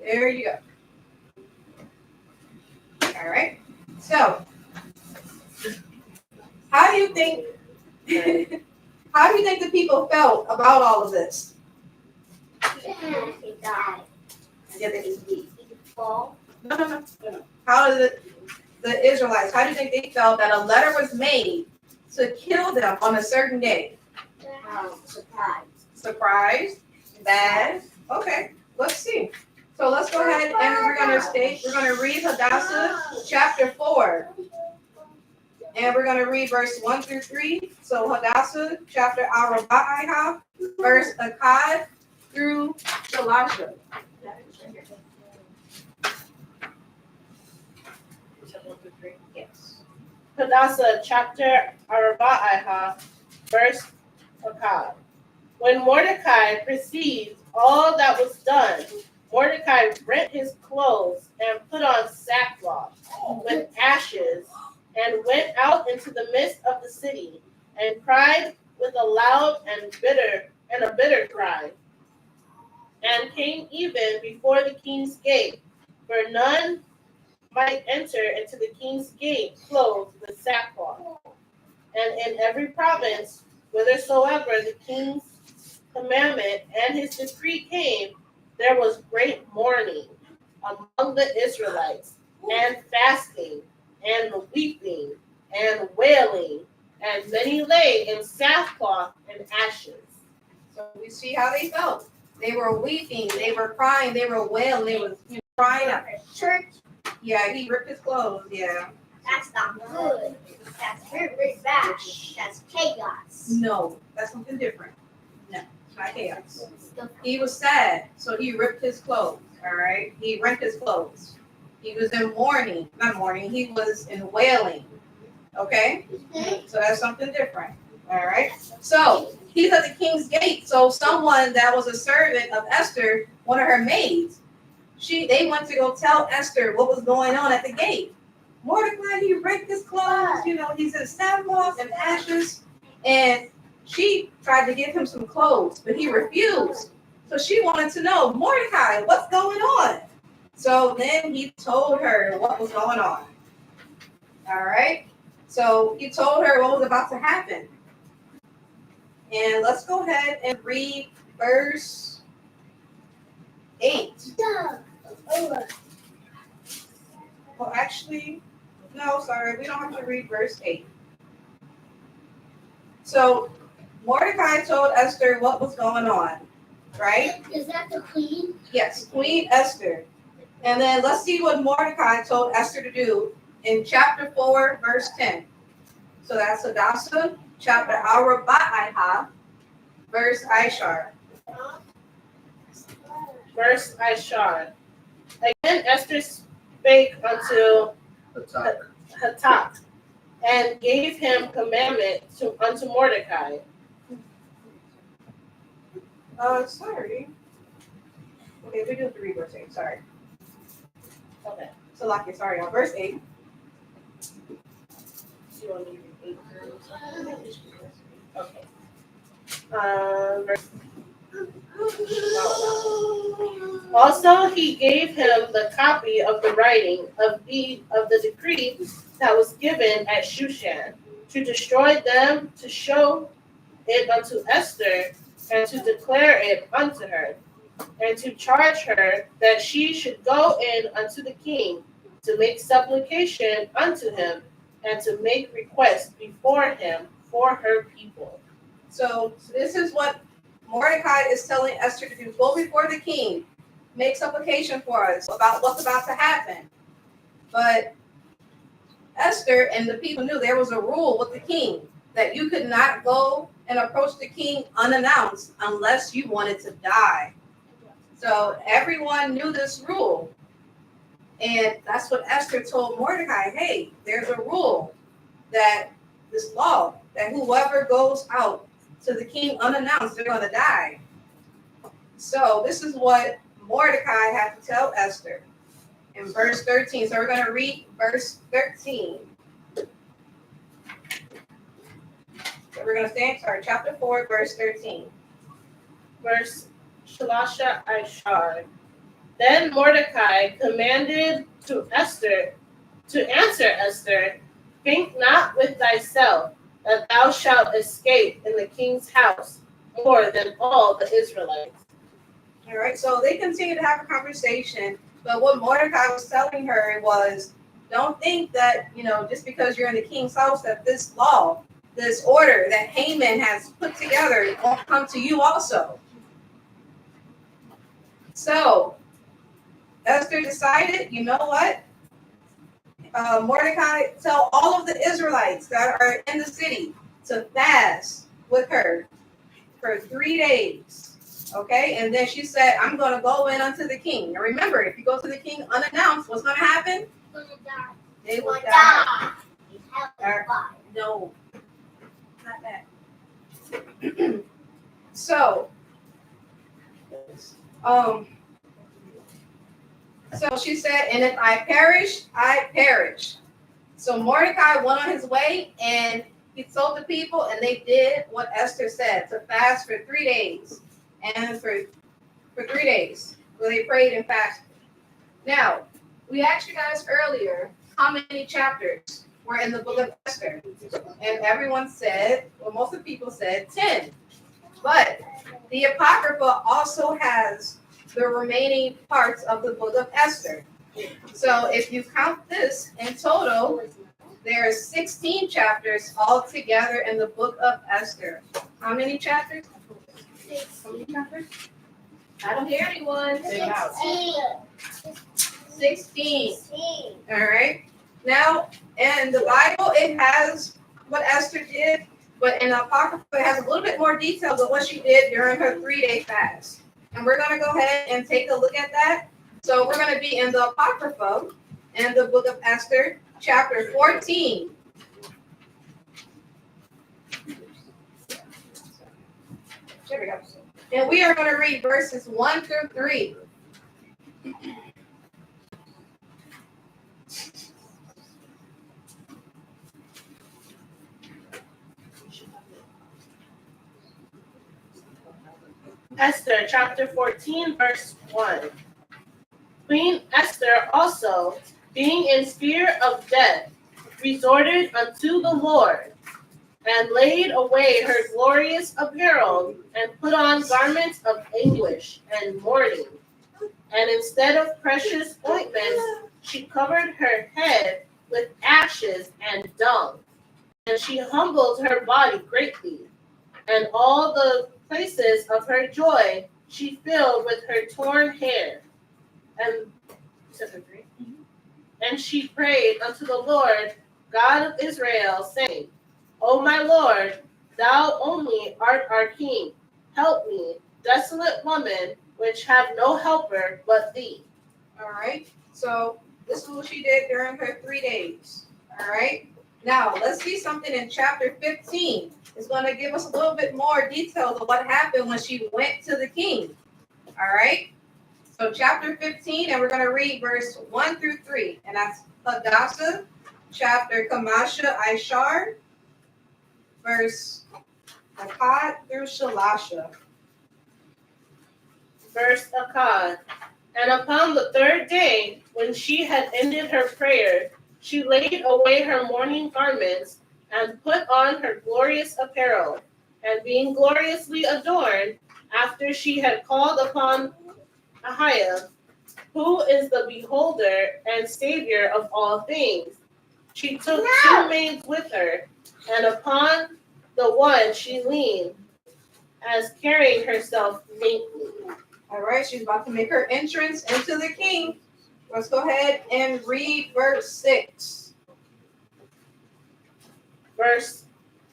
There you go. All right. So, how do you think? How do you think the people felt about all of this? He died. Yeah, they just beat. He could fall. No. How did the Israelites? How do you think they felt that a letter was made to kill them on a certain day? Surprised. Surprised? Bad? Okay. Let's see. So let's go ahead and we're gonna read Hadassah chapter 4. And we're gonna read verse 1 through 3. So Hadassah chapter Arabah, verse Akkad through Shalasha. Yes. Hadassah chapter Arabah, verse Akkad. When Mordecai perceived all that was done, Mordecai rent his clothes and put on sackcloth with ashes, and went out into the midst of the city, and cried with a loud and a bitter cry, and came even before the king's gate, for none might enter into the king's gate clothed with sackcloth. And in every province, whithersoever the king's commandment and his decree came, there was great mourning among the Israelites, and fasting, and weeping, and wailing, and many lay in sackcloth and ashes. So we see how they felt. They were weeping, they were crying, they were wailing, they were crying out. Church. Yeah, he ripped his clothes. Yeah. That's not good. That's very bad. That's chaos. No, that's something different. No, it's not chaos. He was sad, so he ripped his clothes. All right, he rent his clothes. He was in mourning, not mourning. He was in wailing. Okay, so that's something different. All right. So he's at the king's gate. So someone that was a servant of Esther, one of her maids, they went to go tell Esther what was going on at the gate. Mordecai, he ripped his clothes. You know, he's in sackcloth and ashes, and she tried to give him some clothes, but he refused. So she wanted to know, Mordecai, what's going on? So then he told her what was going on. All right. So he told her what was about to happen. And let's go ahead and read verse 8. Well, actually, no, sorry, we don't have to read verse 8. So Mordecai told Esther what was going on, right? Is that the queen? Yes, Queen Esther. And then let's see what Mordecai told Esther to do in chapter 4, verse 10. So that's Hadassah, chapter Arabah, verse Ishar. Verse Ishar. Again Esther spake unto Attack. Hatat, and gave him commandment unto Mordecai. Sorry. Okay, we do have to read verse 8. Sorry. Okay. So, Lucky, sorry. On verse 8. You want me to read 8? Okay. Verse. Also, he gave him the copy of the writing of the decree that was given at Shushan, to destroy them, to show it unto Esther, and to declare it unto her, and to charge her that she should go in unto the king to make supplication unto him, and to make request before him for her people. So this is what Mordecai is telling Esther to do. Go before the king, make supplication for us about what's about to happen. But Esther and the people knew there was a rule with the king that you could not go and approach the king unannounced unless you wanted to die. So everyone knew this rule. And that's what Esther told Mordecai. Hey, there's a rule that this law that whoever goes out to the king unannounced, they're going to die. So this is what Mordecai had to tell Esther in verse 13. So we're going to read verse 13. So we're going to stand, chapter 4, verse 13. Verse Shalasha Ishar. Then Mordecai commanded to answer Esther, think not with thyself that thou shalt escape in the king's house more than all the Israelites. All right, so they continued to have a conversation, but what Mordecai was telling her was, don't think that, just because you're in the king's house, that this law, this order that Haman has put together won't come to you also. So Esther decided, you know what? Mordecai, tell all of the Israelites that are in the city to fast with her for 3 days. Okay, and then she said, I'm going to go in unto the king. Now remember, if you go to the king unannounced, what's going to happen? They will die. No, not that. So she said, and if I perish, I perish. So Mordecai went on his way and he told the people, and they did what Esther said, to fast for 3 days. And for 3 days, where they prayed and fasted. Now, we asked you guys earlier how many chapters were in the book of Esther. And everyone said, well, most of the people said 10. But the Apocrypha also has the remaining parts of the book of Esther. So if you count this in total, there are 16 chapters altogether in the book of Esther. How many chapters? How many chapters? I don't hear anyone. 16. All right. Now, in the Bible, it has what Esther did, but in the Apocrypha, it has a little bit more details of what she did during her 3-day fast. And we're going to go ahead and take a look at that. So we're going to be in the Apocrypha in the book of Esther, chapter 14. There we go. And we are going to read verses 1 through 3. Esther chapter 14, verse 1. Queen Esther also, being in fear of death, resorted unto the Lord, and laid away her glorious apparel, and put on garments of anguish and mourning. And instead of precious ointments, she covered her head with ashes and dung. And she humbled her body greatly, and all the places of her joy she filled with her torn hair. And she prayed unto the Lord God of Israel, saying, O my Lord, thou only art our king. Help me, desolate woman, which have no helper but thee. All right. So this is what she did during her 3 days. All right. Now, let's see something in chapter 15. It's going to give us a little bit more details of what happened when she went to the king. All right? So chapter 15, and we're going to read verse 1 through 3. And that's Hadassah, chapter Kamasha Ishar, verse Akkad through Shalasha. Verse Akkad. And upon the third day, when she had ended her prayer, she laid away her mourning garments and put on her glorious apparel. And being gloriously adorned, after she had called upon Ahiah, who is the beholder and savior of all things, she took 2 maids with her, and upon the one she leaned, as carrying herself daintily. All right, she's about to make her entrance into the king. Let's go ahead and read verse 6. Verse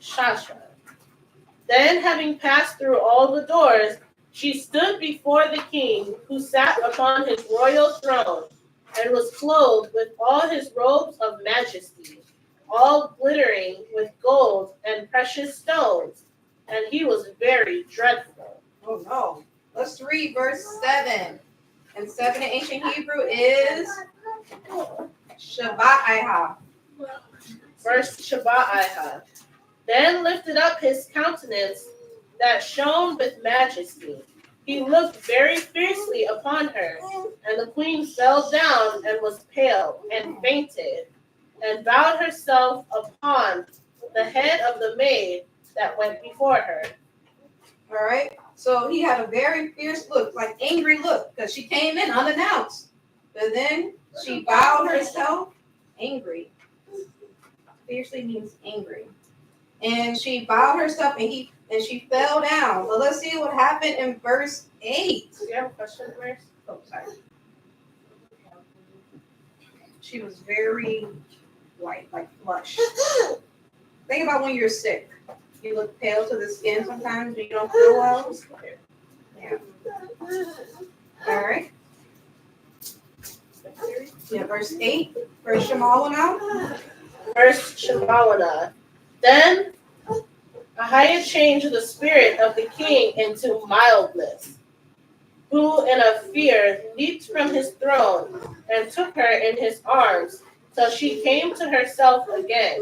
Shasha. Then, having passed through all the doors, she stood before the king, who sat upon his royal throne, and was clothed with all his robes of majesty, all glittering with gold and precious stones, and he was very dreadful. Oh no. Let's read verse 7. And 7 in ancient Hebrew is Shabbat. Verse Shabbat. Then lifted up his countenance that shone with majesty. He looked very fiercely upon her, and the queen fell down and was pale and fainted, and bowed herself upon the head of the maid that went before her. All right. So he had a very fierce look, like angry look, because she came in unannounced. But then she bowed herself, angry. Fiercely means angry. And she bowed herself and she fell down. But let's see what happened in verse 8. Do you have a question, Mary? Oh, sorry. She was very white, like flush. Think about when you're sick. You look pale to the skin sometimes when you don't feel well. Yeah. All right. Yeah, verse 8. Verse Shemawana. Verse Shemawana. Then Ahiah changed the spirit of the king into mildness, who in a fear leaped from his throne and took her in his arms till she came to herself again,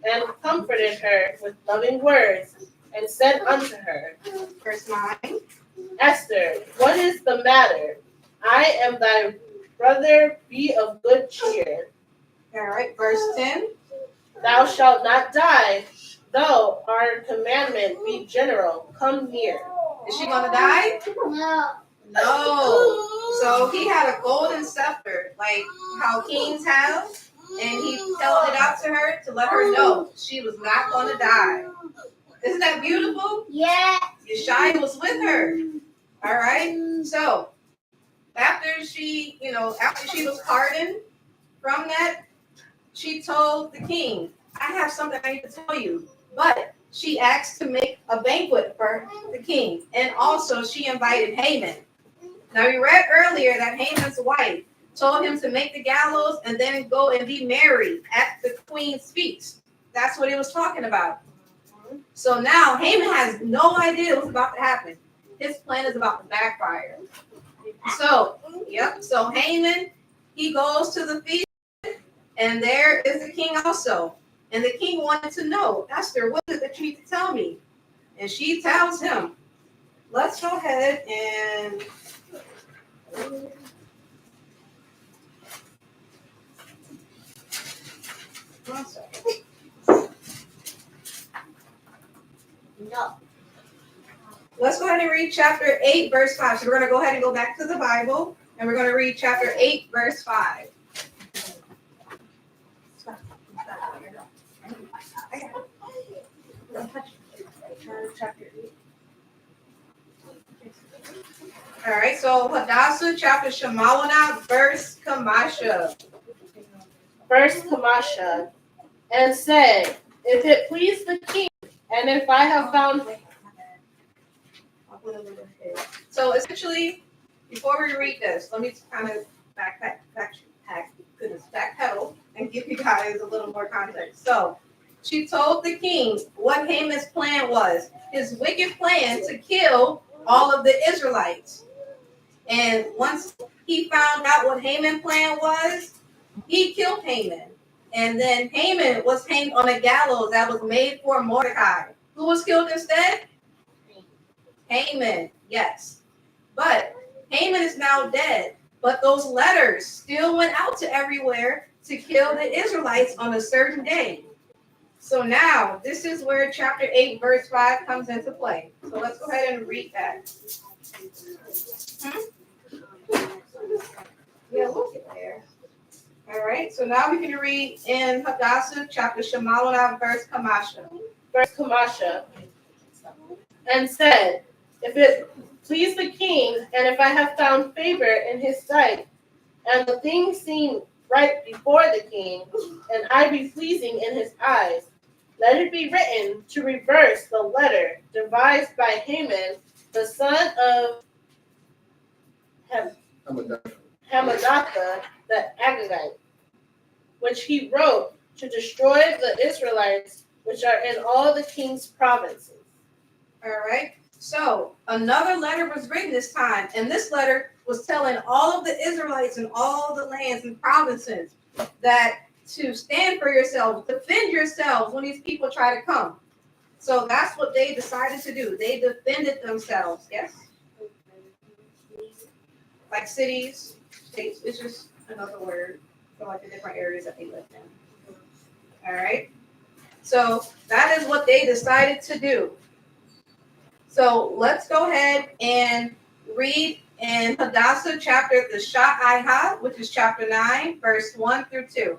and comforted her with loving words, and said unto her, Verse 9. Esther, what is the matter? I am thy brother, be of good cheer. All right, verse 10. Thou shalt not die, though our commandment be general. Come near. Is she going to die? No. So he had a golden scepter, like how kings have, and he held it out to her to let her know she was not going to die. Isn't that beautiful? Yeah. Yeshai was with her. All right. So after she was pardoned from that, she told the king, I have something I need to tell you. But she asked to make a banquet for the king. And also she invited Haman. Now we read earlier that Haman's wife told him to make the gallows and then go and be married at the queen's feast. That's what he was talking about. So now Haman has no idea what's about to happen. His plan is about to backfire. So Haman, he goes to the feast, and there is the king also. And the king wanted to know, Esther, what is it that you need to tell me? And she tells him. Let's go ahead and one second. No. Let's go ahead and read chapter 8, verse 5. So we're going to go ahead and go back to the Bible, and we're going to read chapter 8, verse 5. Chapter 8. All right, so Hadassah, chapter Shemawana, verse Kamasha. Verse Kamasha, and said, if it please the king, and if I have found... So essentially, before we read this, let me kind of backpedal and give you guys a little more context. So she told the king what Haman's plan was, his wicked plan to kill all of the Israelites. And once he found out what Haman's plan was, he killed Haman. And then Haman was hanged on a gallows that was made for Mordecai. Who was killed instead? Haman, yes. But Haman is now dead. But those letters still went out to everywhere to kill the Israelites on a certain day. So now, this is where chapter 8, verse 5 comes into play. So let's go ahead and read that. Yeah, we'll get there. All right, so now we can read in Hadassah, chapter Shemalonah, verse Kamasha. Verse Kamasha. And said, if it please the king, and if I have found favor in his sight, and the thing seem right before the king, and I be pleasing in his eyes, let it be written to reverse the letter devised by Haman, the son of Hammedatha, the Agagite, which he wrote to destroy the Israelites which are in all the king's provinces. All right. So another letter was written this time, and this letter was telling all of the Israelites in all the lands and provinces that to stand for yourselves, defend yourselves when these people try to come. So that's what they decided to do. They defended themselves. Yes. Like cities, states. It's just another word for like the different areas that they lived in. All right. So that is what they decided to do. So let's go ahead and read in Hadassah chapter the Sha'aiha, which is chapter 9, verse 1 through 2.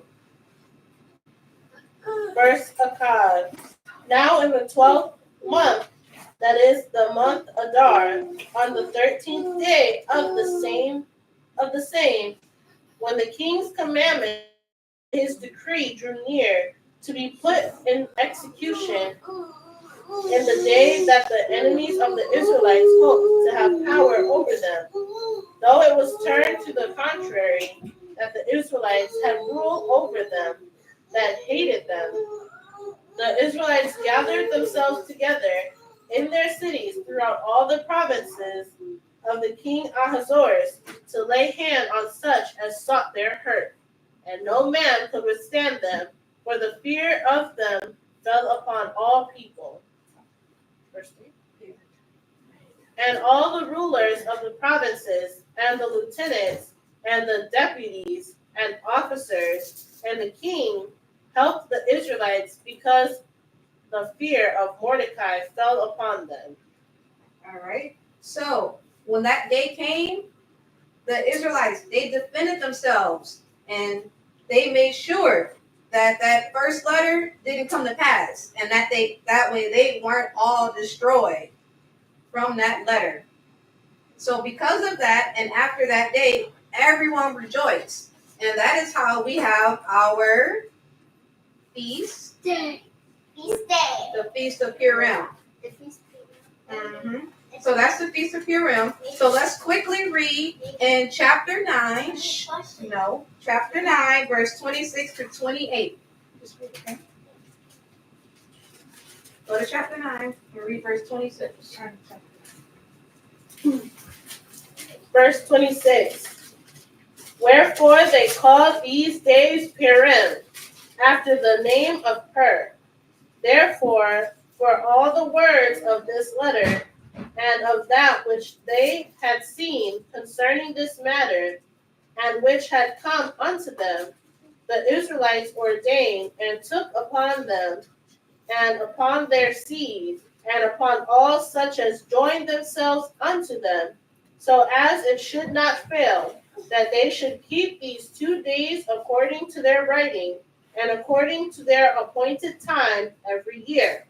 Verse Akkad. Now in the 12th month, that is the month Adar, on the 13th day of the same, when the king's commandment, his decree drew near to be put in execution, in the day that the enemies of the Israelites hoped to have power over them, though it was turned to the contrary, that the Israelites had rule over them, that hated them. The Israelites gathered themselves together in their cities throughout all the provinces of the king Ahasuerus to lay hand on such as sought their hurt, and no man could withstand them, for the fear of them fell upon all people. Verse 3. And all the rulers of the provinces, and the lieutenants, and the deputies, and officers, and the king helped the Israelites because the fear of Mordecai fell upon them. All right. So when that day came, the Israelites, they defended themselves and they made sure that that first letter didn't come to pass, and that way they weren't all destroyed from that letter. So because of that, and after that day, everyone rejoiced. And that is how we have our feast. Feast day. The Feast of Purim. The feast day. Mm-hmm. So that's the Feast of Purim. So let's quickly read in chapter 9. Chapter 9, verse 26 to 28. Just read it, okay? Go to chapter 9 and read verse 26. Verse 26. Wherefore they call these days Purim, after the name of Pur. Therefore, for all the words of this letter, and of that which they had seen concerning this matter, and which had come unto them, the Israelites ordained and took upon them, and upon their seed, and upon all such as joined themselves unto them, so as it should not fail, that they should keep these 2 days according to their writing, and according to their appointed time every year,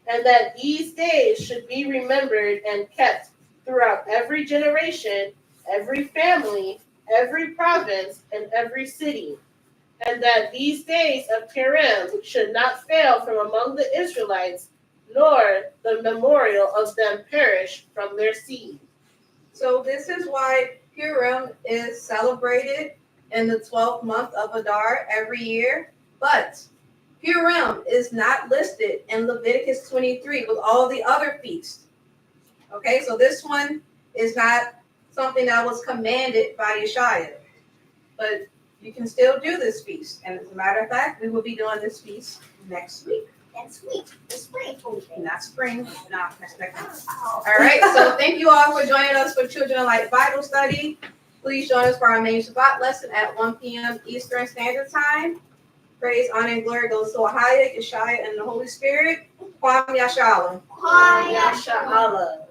and that these days should be remembered and kept throughout every generation, every family, every province, and every city, and that these days of Purim should not fail from among the Israelites, nor the memorial of them perish from their seed. So this is why Purim is celebrated in the 12th month of Adar every year. But Purim is not listed in Leviticus 23 with all the other feasts. Okay, so this one is not something that was commanded by Yeshua, but you can still do this feast. And as a matter of fact, we will be doing this feast next week. Next week. The spring food. Not spring, no, next week. All right, so thank you all for joining us for Children of Light Bible Study. Please join us for our main Shabbat lesson at 1 p.m. Eastern Standard Time. Praise, honor, and glory goes to Ahaya, Yeshua, and the Holy Spirit. Kwam Yashala. Kwam Yashala.